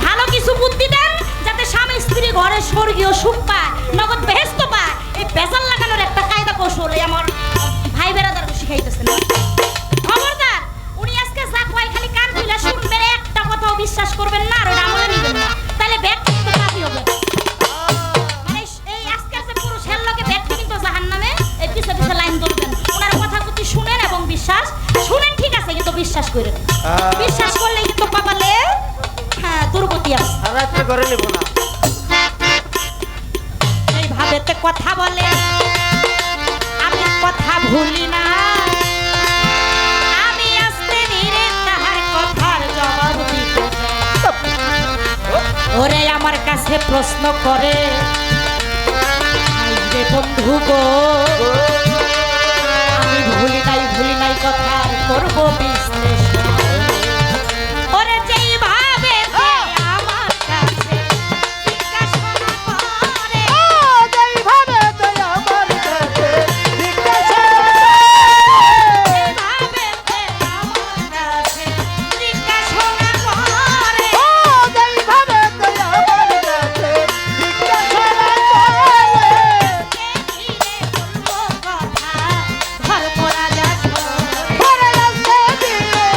ভালো কিছু বুদ্ধি দেন, যাতে স্বামী স্ত্রী ঘরে স্বর্গীয় সুখ পায়, নগদ বেহেশত পায়। এই বেজাল লাগানোর একটা কায়দা কৌশল এই আমার ভাই বেরাদার শিখাইতেছে না। খবরদার, উনি আজকে যা কয় খালি কান খুলে শুনবেন, একটা কথাও বিশ্বাস করবেন না, আর ওটা আমলে নিবেন না, তাহলে ব্যক্তি তো পাপী হবে। মানে এই আজকের যে পুরুষ হের লগে ব্যক্তি কিন্তু জাহান্নামে, এই পিছে পিছে লাইন ধরবেন। ওনার কথা যদি শুনেন এবং বিশ্বাস শুনেন, ঠিক আছে, কিন্তু বিশ্বাস করেন। বিশ্বাস করলে কিন্তু কপালে হ্যাঁ দুর্গতি আছে। আর করে নেব না, এইভাবে তে কথা বলে, আমি কথা ভুলি না, আমি আস্তে ধীরে তাহার কথার জবাব দিতে যাই। ওরে আমার কাছে প্রশ্ন করে, যে বন্ধু গো, আমি ভুলি নাই কথার করব বিশ্লেষণ। ওরে যেইভাবে আমার কাছে জিজ্ঞাসা করে, যেইভাবে তুই আমার কাছে জিজ্ঞাসা, যেইভাবে আমার কাছে জিজ্ঞাসা করে, যেইভাবে তুই আমার কাছে জিজ্ঞাসা ধীরে বলবো কথা, ধর পড়া যা করে, আসতে দিলে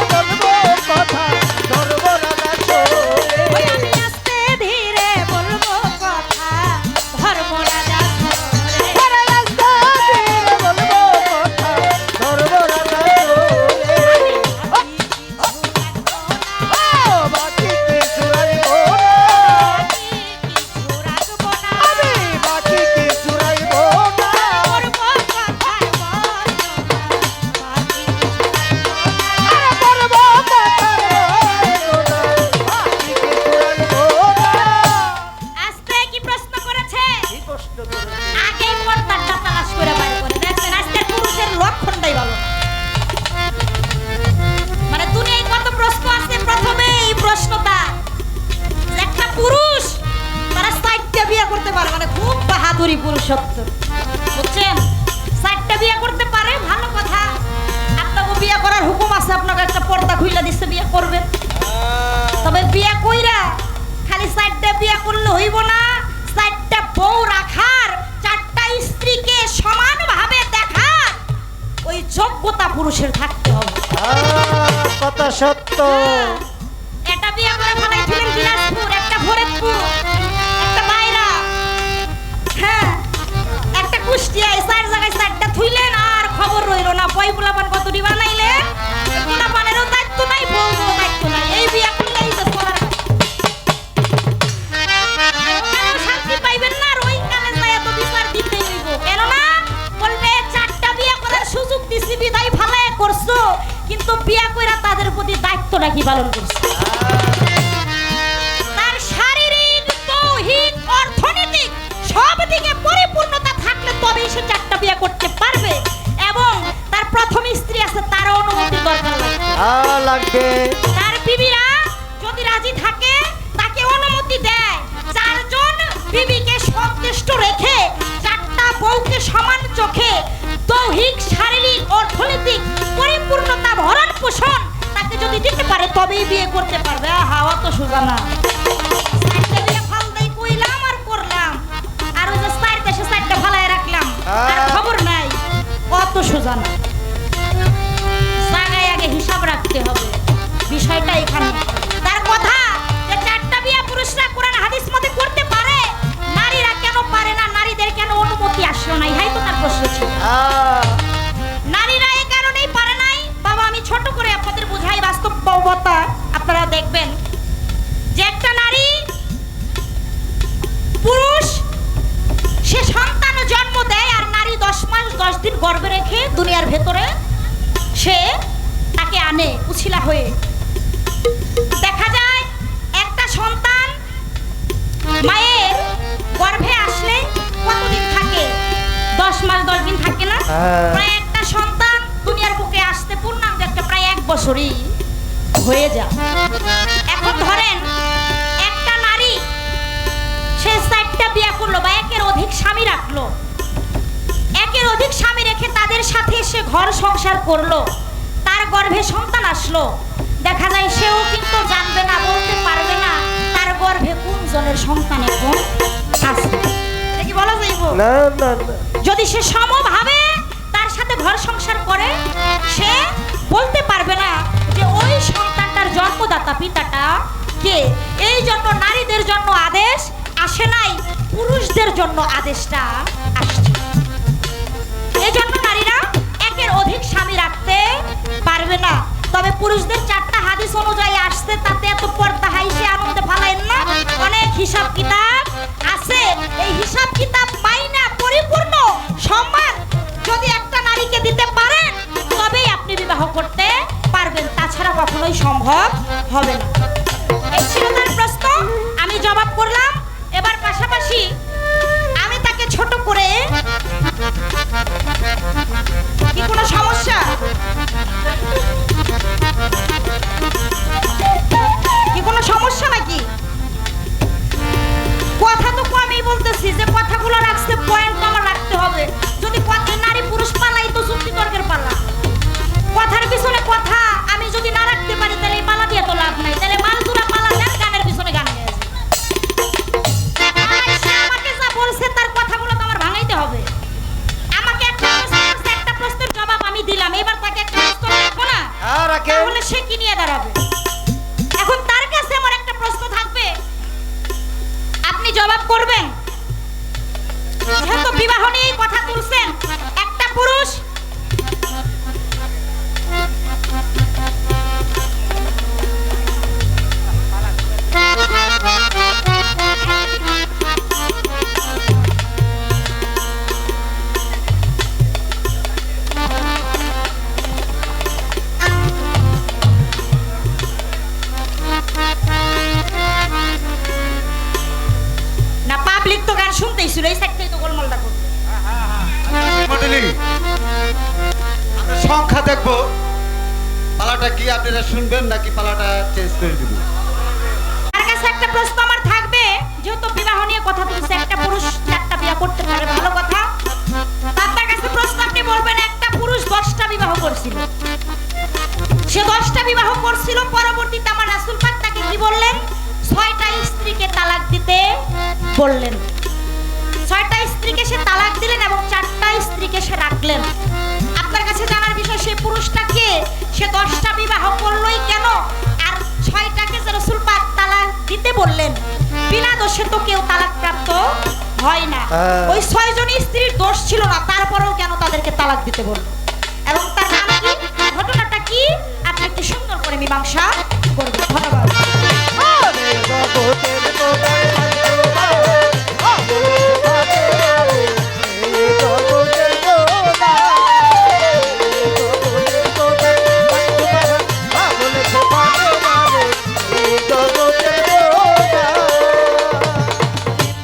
মাধুরী পুরুষোত্তম, বুঝছেন? 4টা বিয়ে করতে পারে, ভালো কথা। আপনাকে বিয়ে করার হুকুম আছে, আপনাকে একটা পর্দা খুইলা দিচ্ছে, বিয়ে করবেন। তবে বিয়ে কইরা খালি 4টা বিয়ে করলে হইব না, 4টা বউ রাখার, 4টা স্ত্রীকে সমানভাবে দেখার ওই যোগ্যতা পুরুষের থাকতে হবে। কথা সত্য। এটা বিয়ে করে ফেলাইছিলেন বিলাসপুর, একটা ফরিদপুর, একটা বাইরা, হ্যাঁ একটা কুষ্টিয়ায়, 4 জায়গায় 4টা থুইলেন আর খবর রইল না। বই পোলাপান কতটি বানাইলেন, পোলাপানেরও দায়িত্ব নাই, বউরও দায়িত্ব নাই। এই বিয়ে করলেই তো করার শান্তি পাইবেন না, আর ওই কালে যায় এত বিচার দিতে হইব। কেননা বলবে 4টা বিয়ে করার সুযোগ দিছি বিদায় ভালো করছো, কিন্তু বিয়ে কইরা তাদের প্রতি দায়িত্বটা কি পালন করছো? তার শারীরিক, দৈহিক, অর্থনৈতিক সব দিকে পরিপূর্ণতা থাকলে তবেই সে 4টা বিয়ে করতে পারবে, এবং তার প্রথম স্ত্রী আছে, তার অনুমতি দরকার লাগবে। তার বিবিরা যদি রাজি থাকে, তাকে অনুমতি দেয়, 4 জন বিবিকে সন্তুষ্ট রেখে 4টা বউকে সমান চোখে দৈহিক, শারীরিক, অর্থনৈতিক পরিপূর্ণতা, ভরণ পোষণ তাকে যদি দিতে পারে তবেই বিয়ে করতে পারবে। হাওয়া তো সোজা না। 4টা বিয়ে ফালদাই কইলাম আর করলাম, আর ওই যে 4 দেশে 4টা ফালায় রাখলাম, আর খবর নাই, অত সোজা না। জায়গায় আগে হিসাব রাখতে হবে, বিষয়টা এখানে। তার কথা যে 4টা বিয়ে পুরুষরা কোরআন হাদিস মতে করতে পারে, নারীরা কেন পারে না, নারীদের কেন অনুমতি আসলো না, ইহাই তো তার প্রশ্ন ছিল। নারীরা এই কারণেই পারে নাই। বাবা, আমি ছোট করে আপনাদের বুঝাই বাস্তবতা, আপনারা দেখবেন যে একটা নারী, পুরুষ সে সন্তান জন্ম দেয়, আর নারী 10 মাস 10 দিন গর্ভে রেখে দুনিয়ার ভেতরে সে তাকে আনে উছিলা হয়ে। দেখা যায় একটা সন্তান মায়ের গর্ভে আসলে কতদিন থাকে? 10 মাস 10 দিন থাকে না? প্রায় একটা সন্তান দুনিয়ার বুকে আসতে পূর্ণাঙ্গ একটা প্রায় 1 বছরই হয়ে যায়। এখন ধরেন একটা নারী সে 4টা বিয়ে করলো বা 1-এর অধিক স্বামী রাখলো, 1-এর অধিক স্বামী রেখে তাদের সাথে সে ঘর সংসার করলো, তার গর্ভে সন্তান আসলো। দেখা যায় সেও কিন্তু জানবে না, বলতে পারবে না তার গর্ভে কোন জনের সন্তান এখন আছে। এটা কি বলা যাইব? না না না। যদি সে সমভাবে তার সাথে ঘর সংসার করে, সে বলতে পারবে না যে ওই সন্তানটার জন্মদাতা পিতাটা কে। এই জন্য নারীদের জন্য আদেশ আসে নাই, পুরুষদের জন্য আদেশটা আসছে। এই জন্য নারীরা 1-এর অধিক স্বামী রাখতে পারবে না। তবে পুরুষদের 4টা হাদিস অনুযায়ী আসছে, তাতে এত পর্দা হাইসে আনন্দে ফালাইন না, অনেক হিসাব কিতাব আছে। এই হিসাব কিতাব মাইনা পরিপূর্ণ সম্মান যদি একটা নারীকে দিতে পারেন, তবেই আপনি বিবাহ করতে পারবেন, তাছাড়া কখনোই সম্ভব হবে না। এই ছিল তার প্রশ্ন, আমি জবাব করলাম। এবার পাশাপাশি আমি তাকে ছোট করে, কি কোনো সমস্যা? কি কোনো সমস্যা নাকি? কথা তো কমই বলতেছি, যে কথাগুলো রাখছে পয়েন্ট আমার রাখতে হবে। যদি কথা নারী পুরুষ পালাই তো যুক্তি তর্কের পালা, কথার পিছনে কথা আমি যদি না রাখতে পারি তাহলে এই পালা দিয়ে তো লাভ নাই। তাহলে মালজুরা পালা দেন, গানের পিছনে গান গেছে। আমাকে যা বলছে তার কথাগুলো তো আমার ভাঙাইতে হবে। আমাকে একটা প্রশ্নের জবাব আমি দিলাম, এবার তাকে একটা প্রশ্ন রাখবো না, তাহলে সে কি নিয়ে দাঁড়াবে? এখন তার কাছে আমার একটা প্রশ্ন থাকবে, আপনি জবাব করবেন। যেহেতু বিবাহ নিয়ে কথা তুলছেন, একটা পুরুষ না, পাবলিক তো গান শুনতেই ছিল, এই সাইডটাই তো গোলমালটা করবে। মন্ডলী, আমরা সংখ্যা দেখবো, পালাটা কি আপনারা শুনবেন নাকি পালাটা চেঞ্জ করে দিব? তার কাছে একটা প্রশ্ন আমার থাকবে, যেহেতু বিবাহ নিয়ে কথা তুলছে, একটা পুরুষ 4টা বিয়ে করতে বললেন। 6টা স্ত্রীকে সে তালাক দিলেন এবং 4টা স্ত্রীকে সে রাখলেন। আপনার কাছে জানার বিষয়, সেই পুরুষটা কে? সে 10টা বিবাহ করলোই কেন? আর 6টাকে যে রাসূল পাক তালাক দিতে বললেন, বিনা দোষে তো কেউ তালাক প্রাপ্ত হয় না। ওই 6 জনই স্ত্রীর দোষ ছিল না, তারপরেও কেন তাদেরকে তালাক দিতে বলল? এবং তার নাম কি, ঘটনাটা কি, আপনি একটু সুন্দর করে মীমাংসা করবেন। ধন্যবাদ।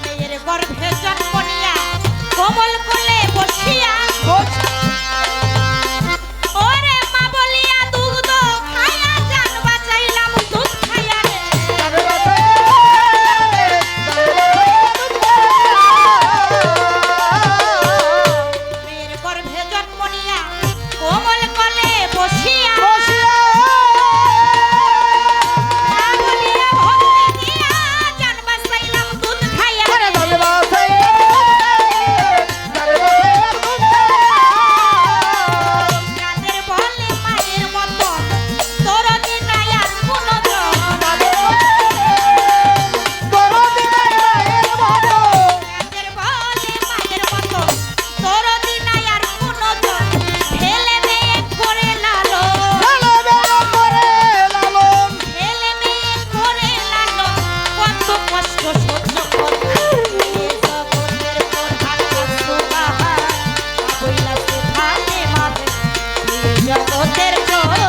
মেয়ের গর্ভে জন্ম নিয়া কোমল কোলে বসিয়া, ওরে মা বলিয়া দুগ্ধ খাইয়া জান বাঁচাইলাম, দুধ খাইয়া রে। মেয়ের গর্ভে জন্ম নিয়া কোমল কোলে বসিয়া, মা বলিয়া ভক্তি দিয়া জান বাঁচাইলাম, দুধ খাইয়া রে। যাদের বলে মায়ের মতো দরদি নাই আর কোনো জন, যাদের বলে মায়ের মতো দরদি নাই আর কোনো জন, ফেলে মেয়ে করে লালন, ফেলে মেয়ে করে লালন, কত কষ্ট সহ্য করতে এ জগতের প্রধান সুবাহান, বইলাছে ভাতে মাঝে এ জগতের প্রধান।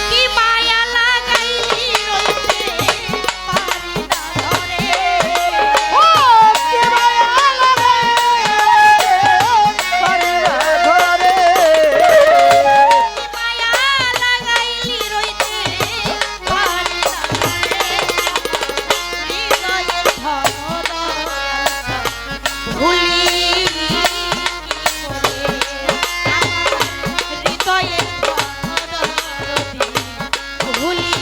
কি মায়া লাগাইলি রইতে পারি না ধরে, মায়া লাগাইলি রইতে পারি না ধরে, হৃদয়ের ধনদশা ভুলি কি করে, হৃদয়ের ধনদশা ভুলি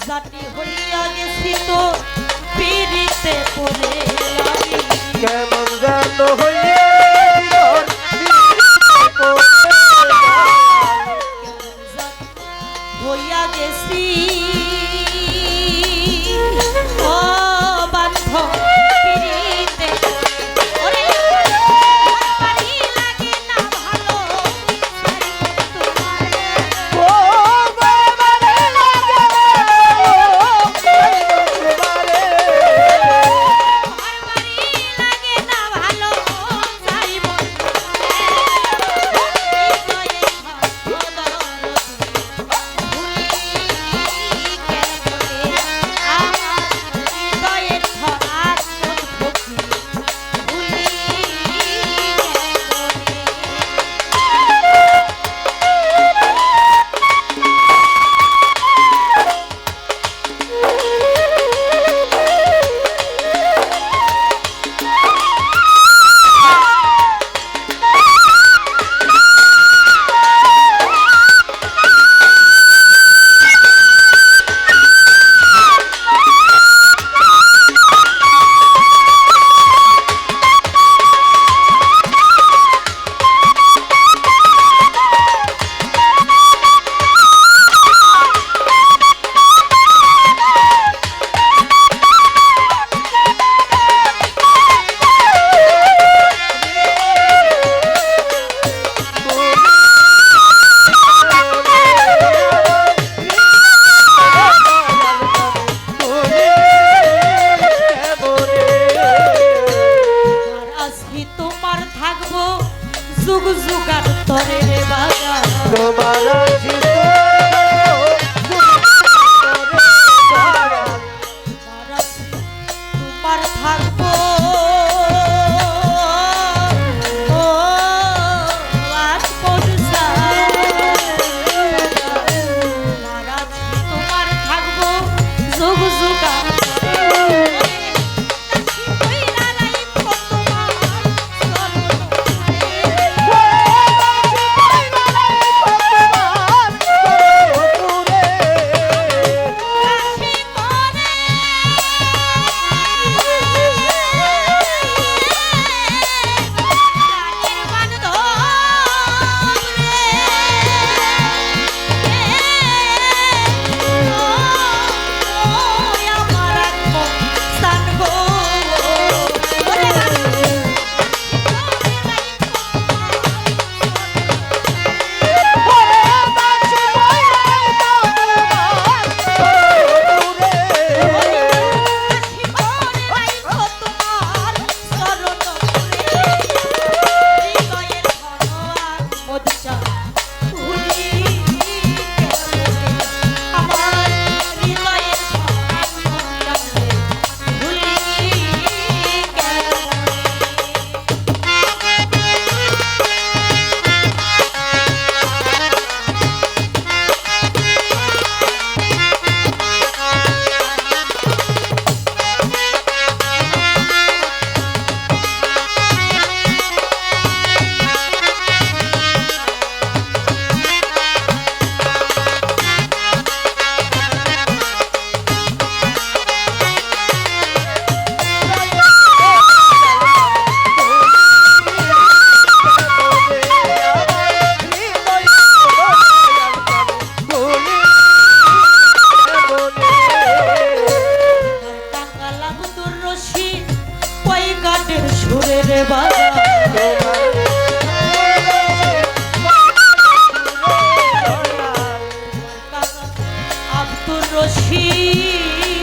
জাতি হইয়া গেছি তো পিরিতে পড়ে লাগি, কেমন যেন হইয়ে হইয়া গেছি ও বান্ধব পিরিতে, ওরে বাড়ি লাগে না ভালো তোমারে, ঘর বাড়ি লাগে না ভালো সুরে বাজা আব্দুর রশিদ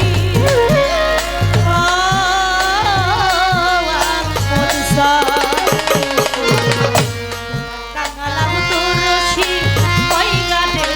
আহমদ কাঙাল আব্দুর রশিদ ওই গানের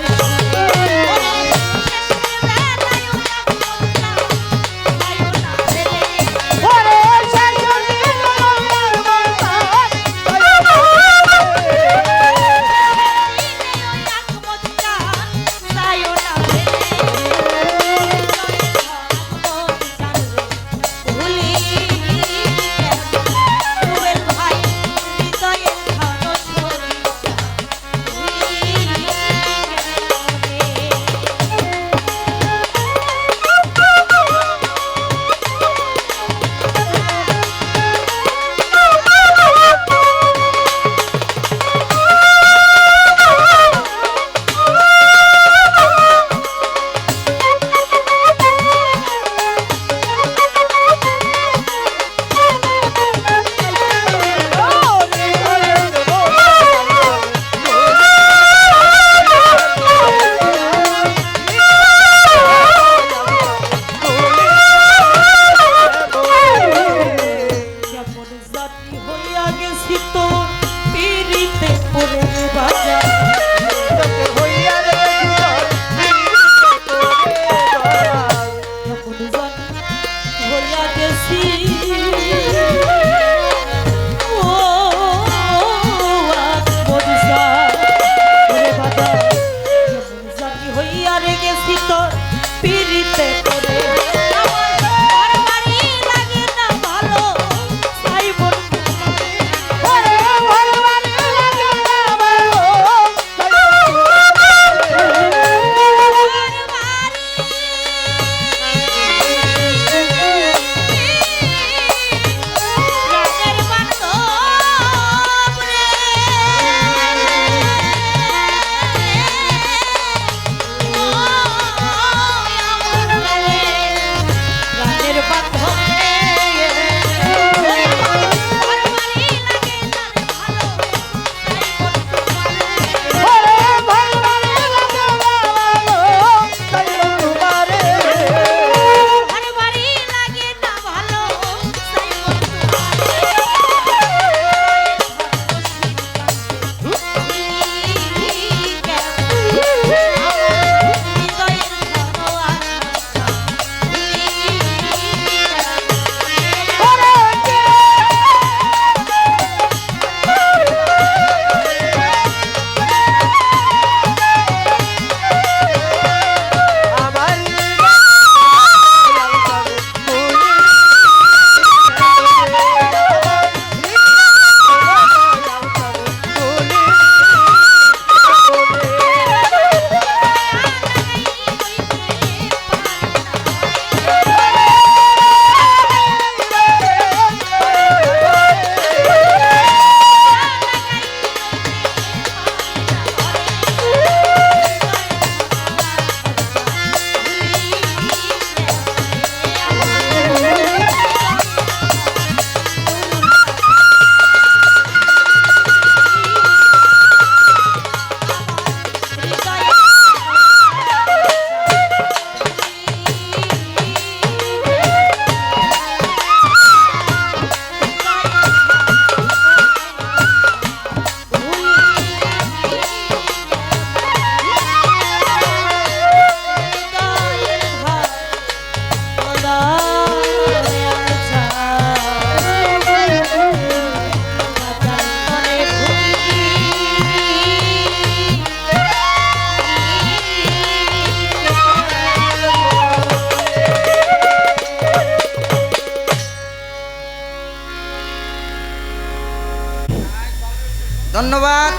ধন্যবাদ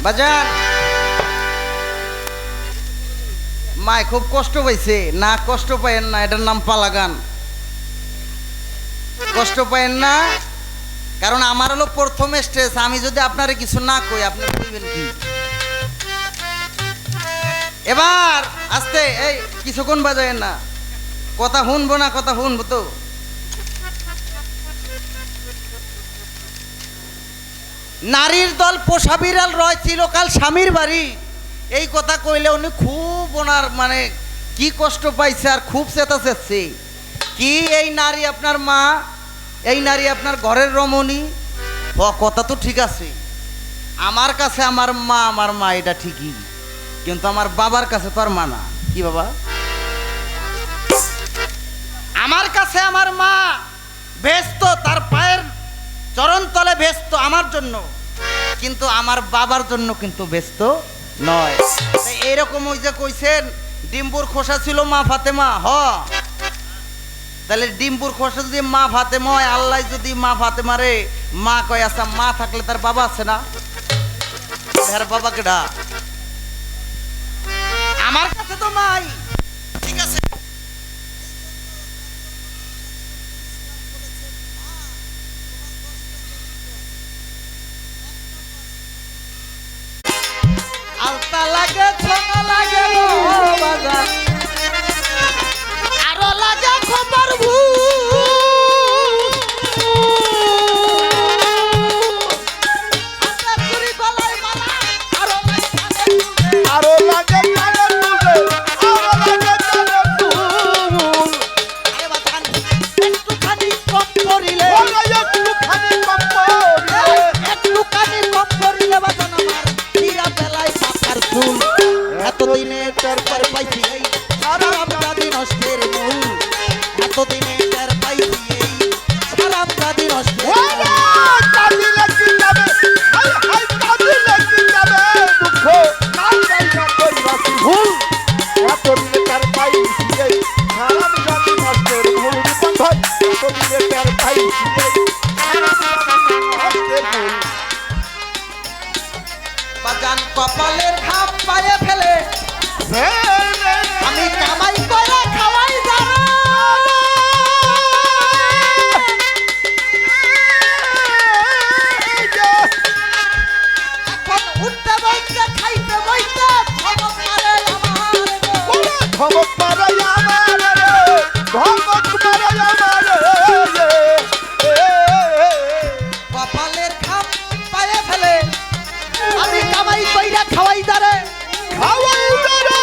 বাজান। মায় খুব কষ্ট পাইছে না, কষ্ট পাইেন না, এটার নাম পালা গান। কষ্ট পাইেন না, কারণ আমার হলো প্রথম স্টেজ। আমি যদি আপনারে কিছু না কই আপনি বলবেন কি? এবার আস্তে, এই কিছুক্ষণ বাজায়েন না, কথা শুনবো না, কথা শুনবো তো। নারীর দল পোষা বিড়াল রয় চিরকাল স্বামীর বাড়ি। এই কথা কইলে উনি খুব ওনার মানে কি কষ্ট পাইছে আর খুব চেতাচ্ছে। কি এই নারী আপনার মা, এই নারী আপনার ঘরের রমণী, কথা তো ঠিক আছে। আমার কাছে আমার মা এটা ঠিকই, কিন্তু আমার বাবার কাছে তো আর মা না। কি বাবা? আমার কাছে আমার মা ব্যস্ত, তার পায়ের চরণ তলে ব্যস্ত আমার জন্য, কিন্তু আমার বাবার জন্য কিন্তু ব্যস্ত নয়। তাই এরকম ওই যে কইছেন ডিম্বুর খোসা ছিল মা ফাতেমা, তাহলে ডিম্বুর খোসা যদি মা ফাতেমা হয়, আল্লাহ যদি মা ফাতেমারে মা কয়, আচ্ছা মা থাকলে তার বাবা আছে না? তার বাবা কেডা? আমার কাছে তো মাই। ঠিক আছে, আলতা লাগে ছোঁয়া লাগে বাজার, আরো লাগে খবর আরো লাগে কানে তুলে, আরো লাগে কানে তুল। একটুখানি কম করিলে, ওরে একটুখানি কম পড়িলে, একটুখানি কম করিলে বাজান আমার হীরা বেলায় পাতার ফুল। এতদিনে টের পাইছি এই সারা আপনাদের নষ্টের মূল। এতদিনে টের পাইছি এই সারা আপনাদের নষ্টের মূল। ওরে কাঁদিলে কি যাবে, হাই হাই কাঁদিলে কি যাবে দুঃখ, নাই নাই না কইরাছি ভুল। এতদিনে তার পাইছি এই সারাম জাতি নষ্টের ভুল। বন্ধন এতদিনে তার পাইছি এই সারাম জাতি নষ্টের ভুল। বাজান কপালের ঘাম পায়ে ফেলে আমি কামাই করে খাওয়াই যারা। এখন উঠতে বইতে খাইতে বইতে ধমক মারে আমার গো। ধমক মারে আমার রে, ধমক মারে আমার রে। কপালের ঘাম পায়ে ফেলে আমি কামাই কইরা খাওয়াই যারে। খাওয়াই দাঁড়া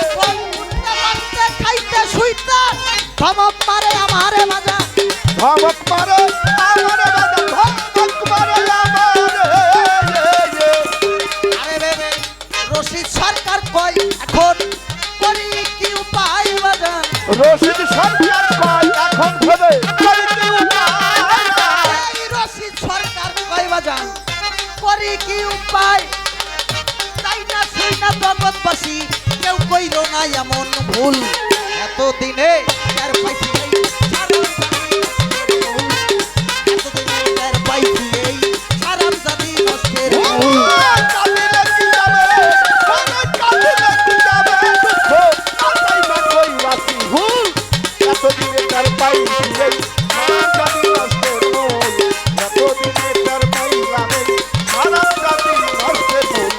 এখন উঠতে বইতে খাইতে শুইতে ধমক মারে আমারে বাজান। ধমক মারে আমার বাদা, ধমক মারে আমার আরে বেবে রশিদ সরকার কই এখন করি কি উপায় বাজান। রশিদ সরকার কয় এখন ভেবে করিতে উপায়। এই রশিদ সরকার কই বাজান করি কি উপায়। তাই না শুই না জগৎবাসী কেউ কইল না এমন ভুল। এতদিনে টের পাইছি এই সারাম জাতি নষ্টের মূল। এতদিনে টের পাইছি এই সারাম জাতি নষ্টের মূল। কাঁদিলে কি যাবে, ওরে কাঁদিলে কি যাবে দুঃখ, নাই না কইরাছি ভুল। এতদিনে তার পাইছি এই সারাম জাতি নষ্টের মূল। এতদিনে তার পাইলাম এই সারাম জাতি নষ্টের মূল।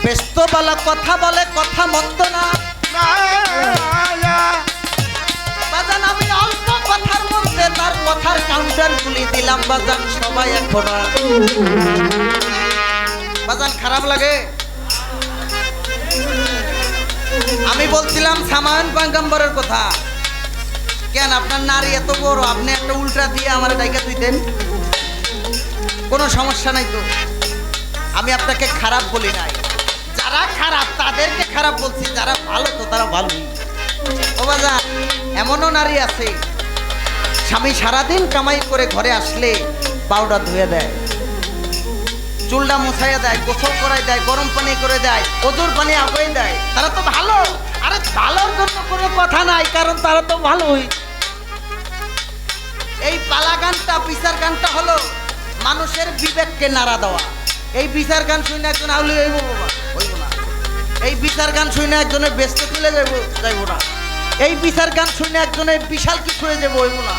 ব্যস্ত বলা কথা বলে কথা মন্দ না বাজান। আমি অল্প কথার মধ্যে তার কথার কাউন্টার তুলে দিলাম বাজান। সবাই এখন বাজান খারাপ লাগে। আমি বলছিলাম সামায়ন পাঙ্গাম্বরের কথা। কেন আপনার নারী এত বড়, আপনি একটা উল্টা দিয়ে আমার ডাইকা দিতেন, কোনো সমস্যা নাই তো। আমি আপনাকে খারাপ বলি নাই, যারা খারাপ তাদেরকে খারাপ বলছি, যারা ভালো তো তারা ভালোই। ও বাজান এমনও নারী আছে স্বামী সারাদিন কামাই করে ঘরে আসলে পাউডার ধুয়ে দেয়, চুলটা মুছাইয়া দেয়, গোসল করাই দেয়, গরম পানি করে দেয়, ওজোর পানি আগুয়ে দেয়। তারা তো ভালো। আরে ভালোর জন্য কোনো কথা নাই, কারণ তারা তো ভালোই। এই পালা গানটা বিচার গানটা হলো মানুষের বিবেককে নাড়া দেওয়া। এই বিচার গান শুনে একজন আউলি হইব বাবা, হইব না। এই বিচার গান শুনে একজনের ব্যস্ত তুলে যাইব না। এই বিচার গান শুনে একজনের বিশাল কিছু হয়ে যাবো, হইব না।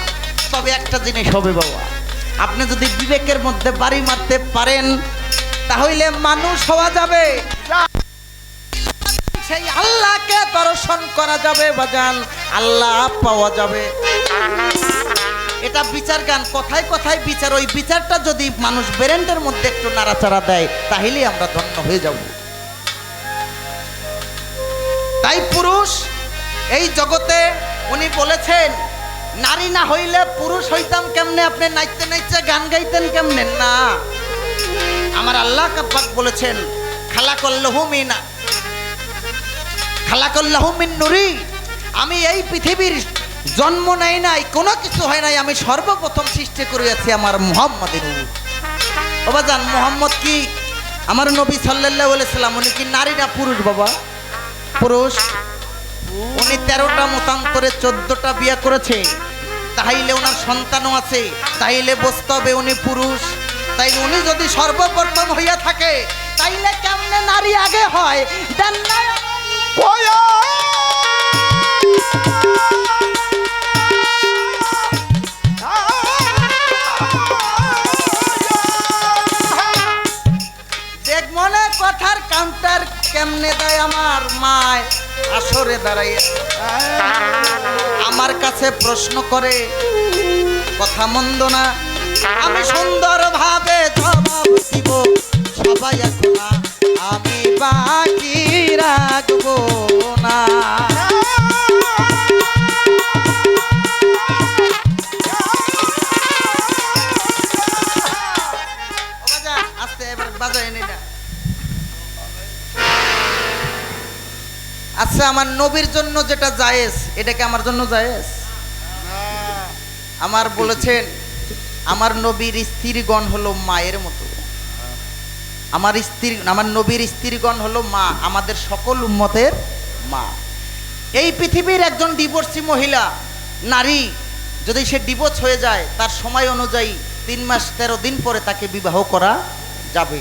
তবে একটা জিনিস হবে বাবা, আপনি যদি বিবেকের মধ্যে বাড়ি মারতে পারেন তাহলে মানুষ হওয়া যাবে। সেই আল্লাহকে দর্শন করা যাবে বাজান, আল্লাহ পাওয়া যাবে। এটা বিচার গান, কথায় কথায় বিচার। ওই বিচারটা যদি মানুষ ব্রেন্ডের মধ্যে একটু নাড়াচাড়া দেয় তাহলেই আমরা ধন্য হয়ে যাব। তাই পুরুষ এই জগতে উনি বলেছেন, নারী না হইলে পুরুষ হইতাম কেমনে? আপনি নাচতে নাচতে গান গাইতেন কেমনে? না, আমার আল্লাহ পাক বলেছেন, খালাকাল্লাহু মিন নূরি। আমি এই পৃথিবীর জন্ম নেই নাই, কোনো কিছু হয় নাই, আমি সর্বপ্রথম সৃষ্টি করিয়াছি আমার মুহাম্মাদের নূর। ও বাজান, মুহাম্মদ কি আমার নবী সাল্লাল্লাহু আলাইহি সাল্লাম, উনি কি নারী না পুরুষ? বাবা পুরুষ। উনি 13টা মতান্তরে 14টা বিয়ে করেছে, তাইলে ওনার সন্তানও আছে, তাইলে বুঝতে হবে উনি পুরুষ। তাই উনি যদি সর্বপ্রথম হইয়া থাকে তাইলে কেমনে নারী আগে হয়? দেন না ওয়া দেখ মনে কথার কাউন্টার কেমনে দেয় আমার মায় আসরে দাঁড়াইয়া আমার কাছে প্রশ্ন করে, কথা মন্দ না, আমি সুন্দর ভাবে জবাব দিব, সবাই এখন না, আমি বাকি রাখবো না। আস্তে এবার বাজায় নি না। আচ্ছা, আমার নবীর জন্য যেটা জায়েজ, এটা কি আমার জন্য জায়েজ? আমার বলেছেন, আমার নবীর স্ত্রীগণ হলো মায়ের মতো। আমার নবীর স্ত্রীগণ হলো মা, আমাদের সকল উম্মতের মা। এই পৃথিবীর একজন ডিভোর্সি মহিলা নারী যদি সে ডিভোর্স হয়ে যায়, তার সময় অনুযায়ী 3 মাস 13 দিন পরে তাকে বিবাহ করা যাবে,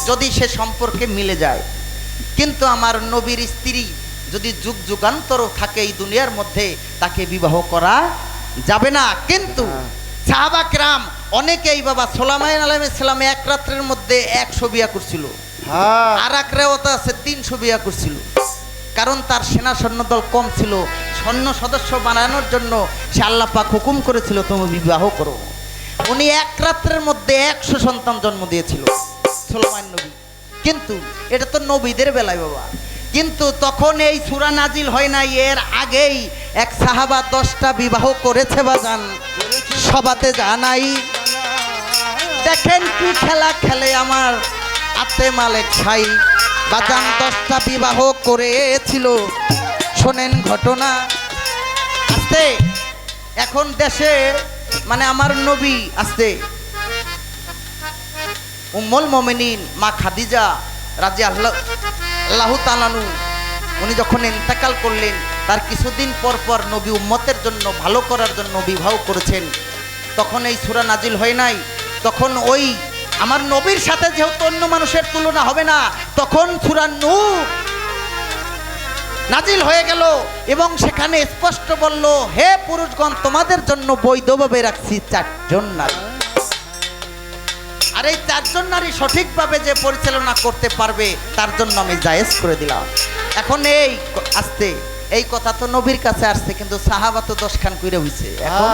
যদি সে সম্পর্কে মিলে যায়। কিন্তু আমার নবীর স্ত্রী যদি যুগ যুগান্তর থাকে এই দুনিয়ার মধ্যে, তাকে বিবাহ করা যাবে না। কিন্তু সাহাবা কিরাম অনেকেই বাবা সুলাইমান আলাইহিস সালাম এক রাত্রের মধ্যে 100 বিয়া করছিল, আর এক রেওয়াত আছে 300 বিয়া করছিল। কারণ তার সেনা সৈন্যদল কম ছিল, সৈন্য সদস্য বানানোর জন্য সে আল্লাহ পাক হুকুম করেছিল তুমি বিবাহ করো। উনি এক রাত্রের মধ্যে 100 সন্তান জন্ম দিয়েছিল সুলাইমান নবী। কিন্তু এটা তো নবীদের বেলায় বাবা। কিন্তু তখন এই সূরা নাজিল হয় নাই, এর আগেই এক সাহাবা 10টা বিবাহ করেছে বাজান, সবাতে জানাই। দেখেন কি খেলা খেলে আমার আতে মালেক ভাই বাজান, 10টা বিবাহ করেছিল। শোনেন ঘটনা। আস্তে এখন দেশে মানে আমার নবী আস্তে উম্মুল মুমিনিন মা খাদিজা রাদিয়াল্লাহু তাআলা আনহা, উনি যখন ইন্তেকাল করলেন তার কিছুদিন পর পর নবী উম্মতের জন্য ভালো করার জন্য বিবাহ করেছেন। তখন এই সূরা নাজিল হয় নাই। তখন ওই আমার নবীর সাথে যেহেতু অন্য মানুষের তুলনা হবে না, তখন সূরা নূর নাজিল হয়ে গেল এবং সেখানে স্পষ্ট বলল, হে পুরুষগণ, তোমাদের জন্য বৈধভাবে রাখছি 4 জন নারী। আর এই 4 জন নারী সঠিকভাবে যে পরিচালনা করতে পারবে তার জন্য আমি জায়েজ করে দিলাম। এখন এই আস্তে এই কথা তো নবীর কাছে আসছে, কিন্তু সাহাবা তো 10 খান কইরা হইছে। এখন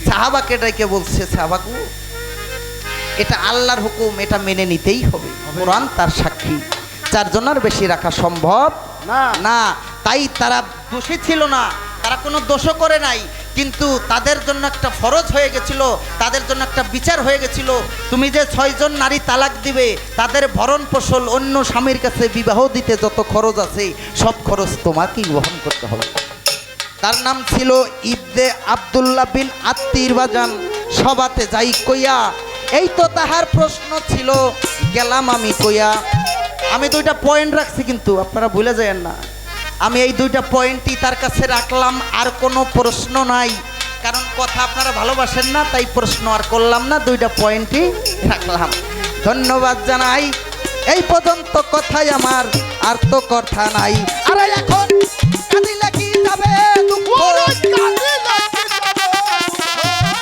সাহাবাকে ডেকে বলছে, সাহাবাগু এটা আল্লাহর হুকুম, এটা মেনে নিতেই হবে, কোরআন তার সাক্ষী। 4 জনের বেশি রাখা সম্ভব না। তাই তারা দোষী ছিল না, তারা কোনো দোষও করে নাই, কিন্তু তাদের জন্য একটা ফরজ হয়ে গেছিল, তাদের জন্য একটা বিচার হয়ে গেছিল। তুমি যে 6 জন নারী তালাক দিবে, তাদের ভরণ পোষণ অন্য স্বামীর কাছে বিবাহ দিতে যত খরচ আছে সব খরচ তোমাকেই বহন করতে হবে। তার নাম ছিল ইবনে আব্দুল্লাহ বিন আত্তির বাজান। সবাতে যাই কইয়া, এই তো তাহার প্রশ্ন ছিল, গেলাম আমি কইয়া। আমি 2টা পয়েন্ট রাখছি, কিন্তু আপনারা ভুলে যাবেন না, আমি এই 2টা পয়েন্টই তার কাছে রাখলাম, আর কোনো প্রশ্ন নাই। কারণ কথা আপনারা ভালোবাসেন না, তাই প্রশ্ন আর করলাম না, 2টা পয়েন্টই রাখলাম। ধন্যবাদ জানাই। এই পর্যন্ত কথাই আমার, আর তো কথা নাই। আর এখন কাঁদিলে কি যাবে দুঃখ,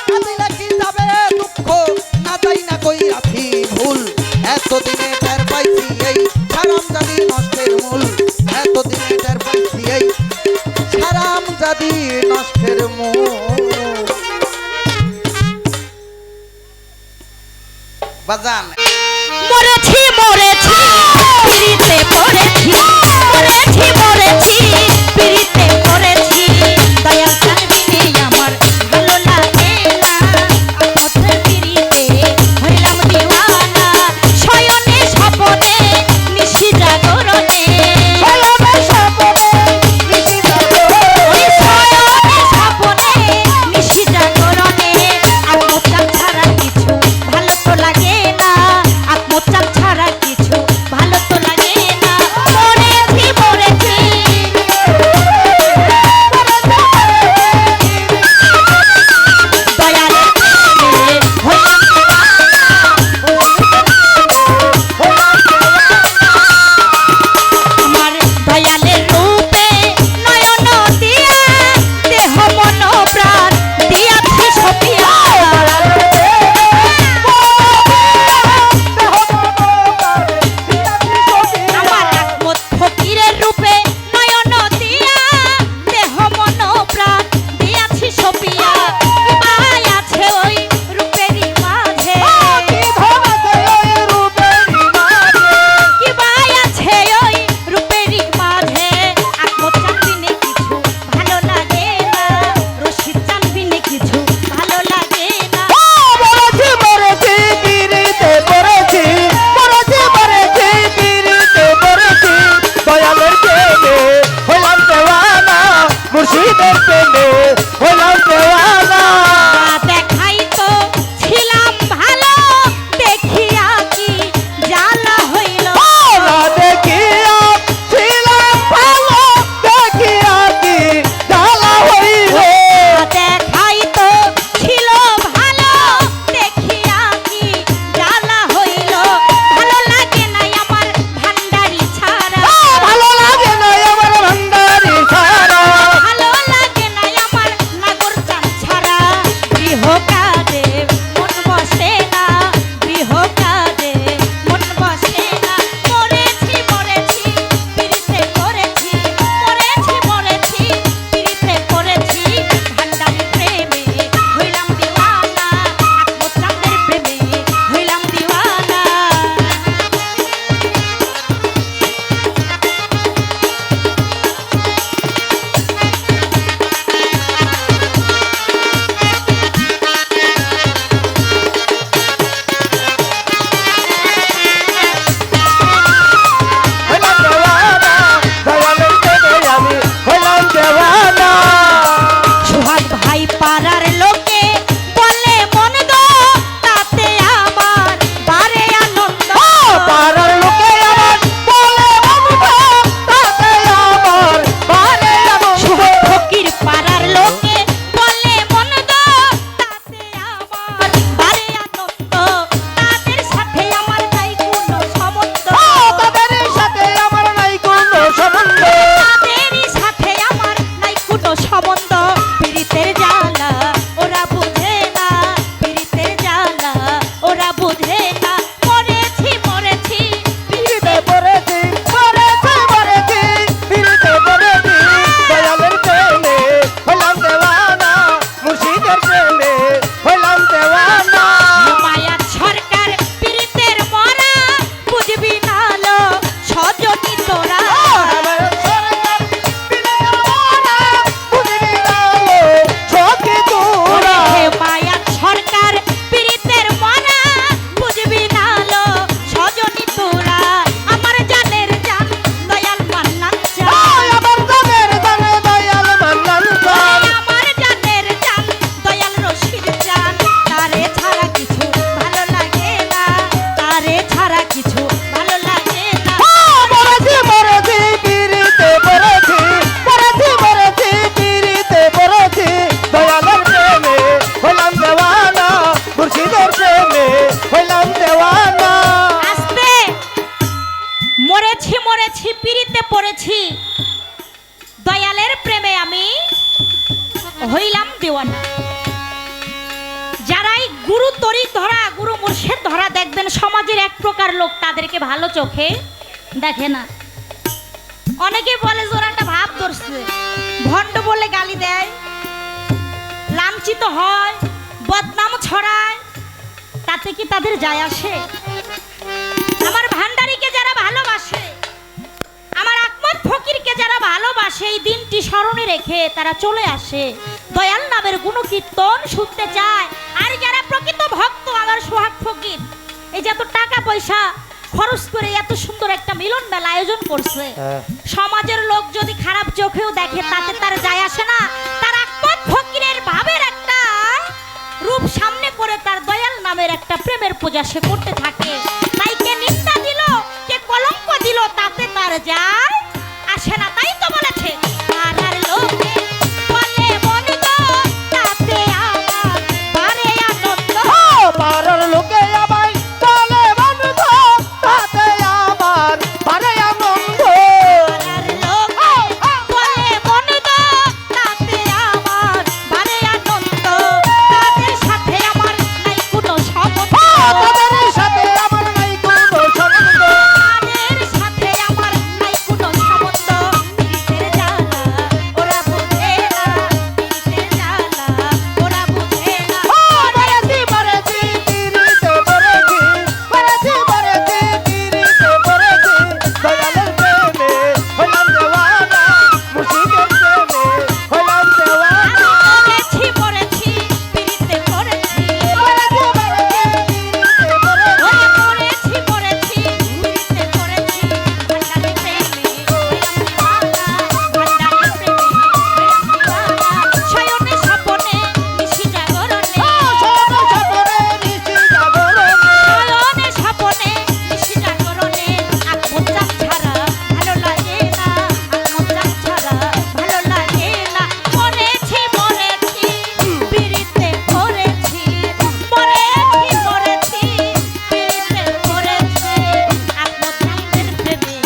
কাঁদিলে কি যাবে দুঃখ, না যাই না কইরাছি ভুল, এতদিনে টের পাইছি এই হারামজাদি নষ্টের মূল, এতদিন মরেছি মরেছি পিড়িতে পড়েছি, দয়ালের প্রেমে আমি হইলাম দেওয়ানা। যারাই গুরু তরিক ধরা, গুরু মুর্শিদ ধরা দেখবেন সমাজের এক প্রকার লোক তাদেরকে ভালো চোখে দেখে না। অনেকে বলে জোরাটা ভাব ধরছে, ভণ্ড বলে গালি দেয়, লাঞ্ছিত হয়, বদনাম ছড়ায়, তাতে কি তাদের যায় আসে? আমার ভান্ডারীকে যারা ভালোবাসে, আমার আকমত ফকিরকে যারা ভালোবাসে, এই দিনটি স্মরণে রেখে তারা চলে আসে, দয়াল নামের গুণকীর্তন শুনতে চায়। আর যারা প্রকৃত ভক্ত, আমার সোহাগ ফকির এই যে এত টাকা পয়সা খরচ করে এত সুন্দর একটা মিলন মেলা আয়োজন করছে, সমাজের লোক যদি খারাপ চোখেও দেখে তাতে তার যায় আসে না। তার আকমত ফকিরের ভাবের একটা রূপ সামনে করে তার দয়াল নামের একটা প্রেমের পূজা সে করতে থাকে। তাই কে নিন্দা দিল, কে কলঙ্ক দিল, তাতে তার যায় আসে না। তাই তো বলেছে পাড়ার লোকে বলে বন্ধ, তাতে আমার বারে আনন্দ। পাড়ার লোকে আমায় বলে বন্ধ, তাতে আমার বারে আনন্দ। পাড়ার লোকে বলে বন্ধ, তাতে আমার বারে আনন্দ। তাদের সাথে আমার নাই কোনো সম্বন্ধ, তাদের সাথে আমার নাই কোনো সম্বন্ধ। তাদের সাথে আমার নাই কোনো সম্বন্ধ। পীড়িতের জ্বালা ওরা বুঝে না, পীড়িতের জ্বালা ওরা বুঝে না। মরেছি মরেছি তিরিতে মরেছি, মরেছি মরেছি তিরিতে মরেছি। দয়ালের প্রেমে হইলাম দেওয়ানা, মুর্শিদের প্রেমে হইলাম দেওয়ানা। মরেছি মরেছি পীড়িতে পড়েছি, মরেছি মরেছি তিরিতে মরেছি। মরেছি মরেছি পীড়িতে পড়েছি। ভান্ডারের প্রেমে হইলাম দিওয়ানা, ভান্ডারের প্রেমে হইলাম দিওয়ানা। শয়নে স্বপনে নিশি জাগরণে, শোনো সপনে নিশি জাগরণে। শয়নে স্বপনে নিশি জাগরণে। আকমত চাঁদ ছাড়া ভালো লাগে না, আকমত চাঁদ ছাড়া ভালো লাগে না। মরেছি মরেছি পীড়িতে পড়েছি, মরেছি মরেছি পীড়িতে পড়েছি। আকমত চাঁদের প্রেমে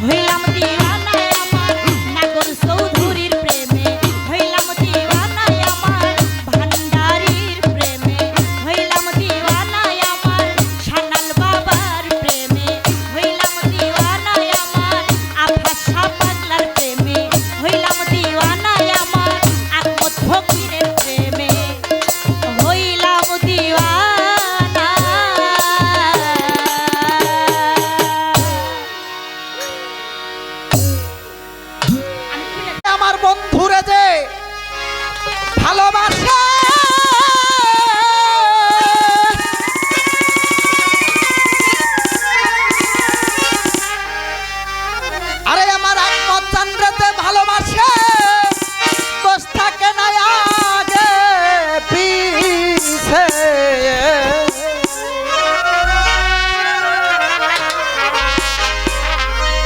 হইলাম দিওয়ানা আমার, নাগর চৌধুরীর প্রেমে হইলাম দিওয়ানা আমার, ভান্ডারীর প্রেমে হইলাম দিওয়ানা আমার, সানাল বাবার প্রেমে হইলাম দিওয়ানা আমার, আফাসা পাগলার প্রেমে হইলাম দিওয়ানা আমার, আকমত ফকিরের প্রেমে হইলাম দিওয়ানা। আমার বন্ধুরে যে ভালোবাসে, আরে আমার আকমত চান্দ্রতে ভালোবাসে, দোষ থাকে না আগে পিছে।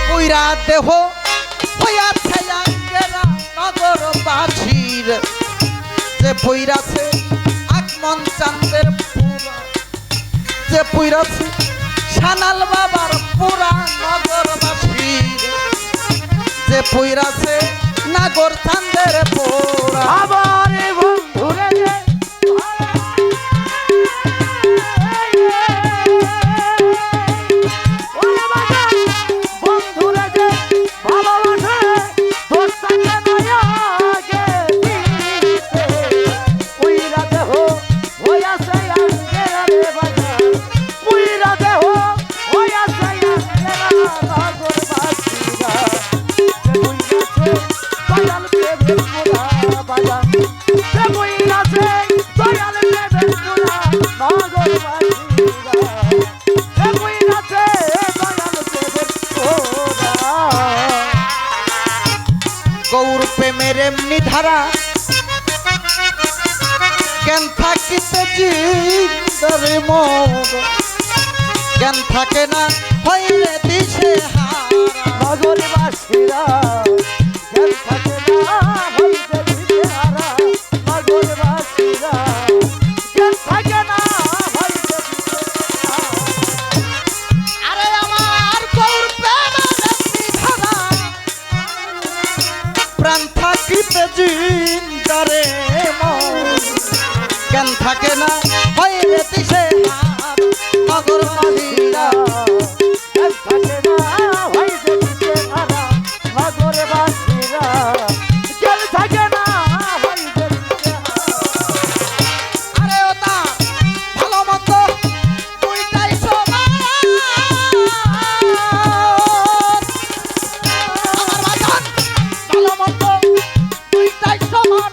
পুইরা দেহ হইয়াছে আঙ্গেরা নগরবাসীর, যে পুইরাছে আকমন চান্দের পুরা, যে পুইরাছে সানাল বাবার পুরা নগরবাসীর, যে পুইরাছে নাগর চান্দের পুরা। আমার এই বন্ধুরে যে ওরে বাবা, বন্ধুরে যে ভালোবাসে, দোষ থাকে না আগে পিছে। পুইরা দেহ হইয়াছে আঙ্গেরা রে বাজার, পুইরা দেহ হইয়াছে আঙ্গেরা নগরবাসীরা। যে পুইরাছে দয়াল প্রেমের পুরা বাজার, যে পুইরাছে দয়াল প্রেমের পুরা নগরবাসীরা। যে পুইরাছে দয়াল প্রেমের পুরা। গৌর প্রেমের এমনি ধারা, জ্ঞান থাকিতে জিন্দারে মোর, জ্ঞান থাকে না হইলে দিশে হারা। নগরবাসীরা জ্ঞান থাকে না হইতে দিশেহারা। নগরবাসীরা জ্ঞান থাকে না হইতে দিশেহারা। আরে আমার গৌর প্রেমে চিন্তারে মন কেন থাকে না হয় রে তিসে হাত নগর বাহিরা থাকে না ভাই দেখতে মারা নগরে বাসিরা কেন থাকে না ভাই দেখতে আরে ওটা ভালো মন্দ দুইটাই সমান আমার বাজান ভালো মন্দ দুইটাই সমান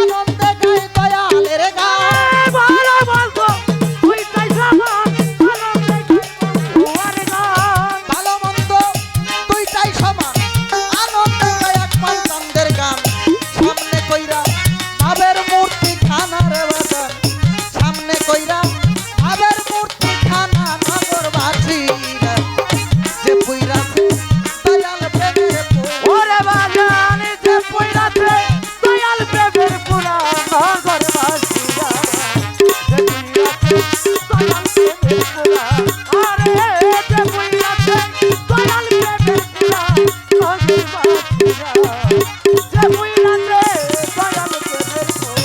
আনন্দে গায় দয়ালের গান ভালো বলতো ওইটাই সমান আনন্দে ওরে গান ভালো মন্দ দুইটাই সমান আনন্দে গায় এক মাইতানদের গান সামনে কইরা ভাবের মূর্তি খানার বাজান সামনে কইরা ভাবের মূর্তি খানা নগর বাসীরা যে পুইরাছে দয়াল প্রেমের ওরে বাগান যে পয়রাতে দয়াল প্রেমের পুরা নগর বাসিরা যে পয়রাতে দয়াল প্রেমের পুরা আরে যে পয়রাতে দয়াল প্রেমের পুরা নগর বাসিরা যে পয়রাতে দয়াল প্রেমের পুরা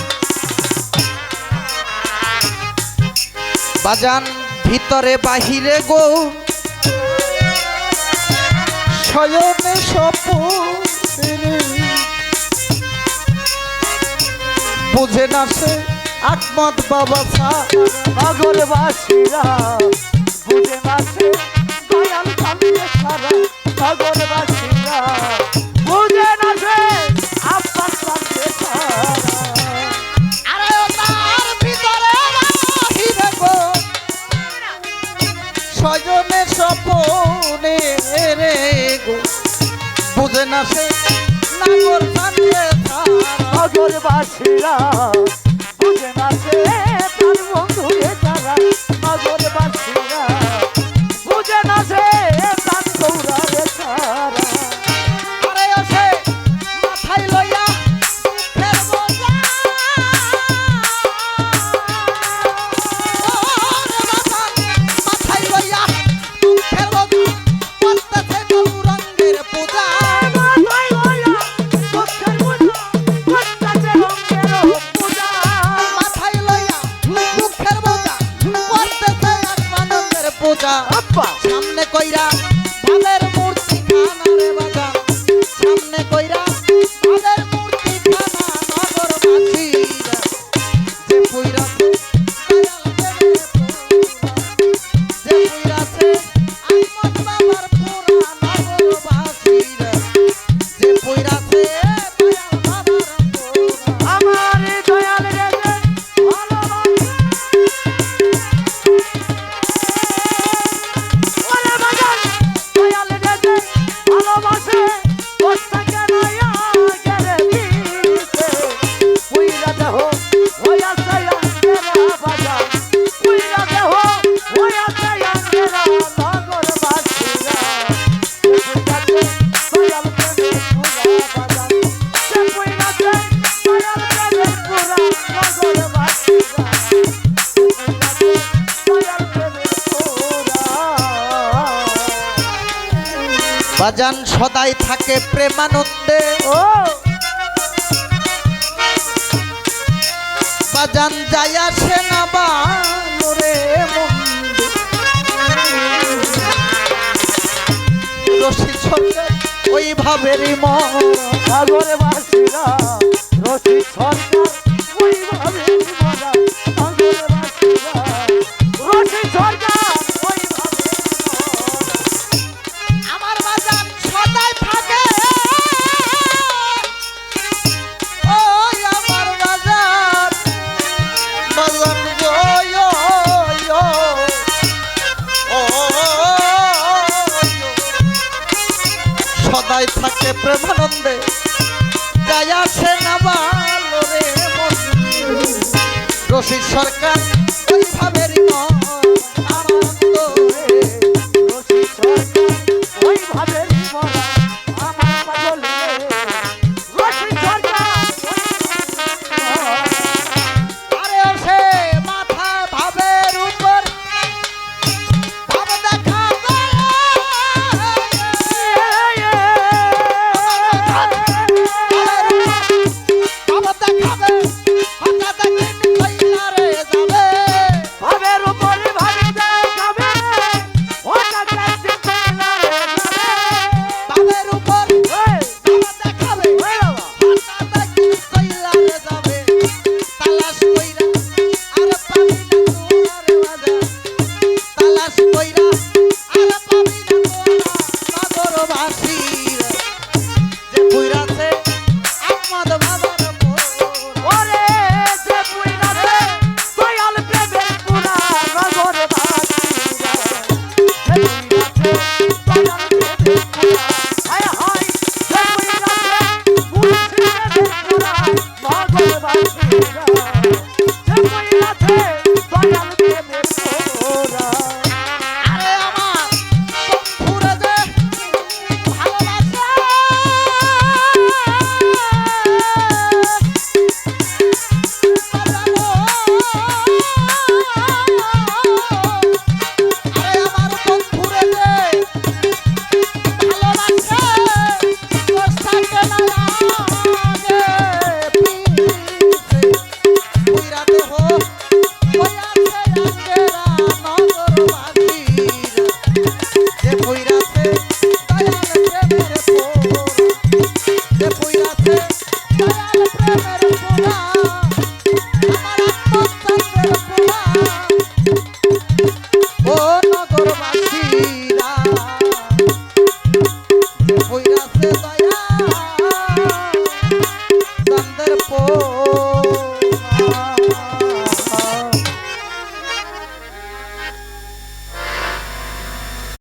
বাজান ভিতরে বাহিরে গো শয়নে স্বপ্নে বুঝে না সে আকমত বাবা ছা নগর বাসিরা বুঝে নাচে দয়াল কান্দে সারা নগর বাসিরা বুঝে নাচে আপনার কান্দে সারা আরে ও তার ভিতরে বাহিরে গো শয়নে স্বপ্নে রে গো বুঝে না সে নাগর কান্দে ছাড়া নগর বাসিরা বুঝে নাচে তার বন্ধুরে তারা নগর বাসিরা বুঝে নাচে তার গৌরারে সারা আরে ওসে মাথায় লইয়া দুঃখের বোঝা ওরে বাজান মাথায় লইয়া দুঃখের বোঝা করতেছে গৌরাঙ্গের পূজা মাথায় লইয়া দুঃখের বোঝা করতেছে রঙের পূজা মাথায় লইয়া দুঃখের বোঝা করতেছে আনন্দের পূজা আব্বা সামনে কইরা ভাবের মূর্তি খানারে বাজান সামনে কইরা ভাবের মূর্তি খানা নগর বাসীরা যে পুইরাছে দয়াল প্রেমের পুরা যে পুইরাছে আকমত বাবার পুরা নগর বাসীরা যে পুইরাছে দয়াল বাবার পুরা আমার দয়াল রে ভালোবাসে ওরে বাগান দয়াল রে ভালোবাসে ওস্তাকে নয়া গেরে দিতে পুইরা দেহ হইয়া সায়াঙ্গেরা বাজান পুইরা দেহ হইয়া সায়াঙ্গেরা নগর বাসিরা পুইরাতে দয়াল প্রেমের পুরা বাজান সে পুইরাতে দয়াল প্রেমের পুরা নগর বাসিরা পুইরাতে দয়াল প্রেমের পুরা বাজান সদাই থাকে প্রেমানন্দে ও বাজান যায় আসে না বানরে মন্দে রশিদ সরকার ওই ভাবেরই মন সাগরে বাসিরা রসিদ সরকার ওইভাবে মরা সাগরে বাসিরা রসিদ সরকার ওইভাবে আমার বাজান সদাই থাকে ওই আমার বাজান বাজান গো সদাই থাকে প্রেমানন্দে যায় আসে না বালরে মন রশিদ সরকার ওই ভাবেরই মন আনন্দ রে রসিদ সরকার ওইভাবে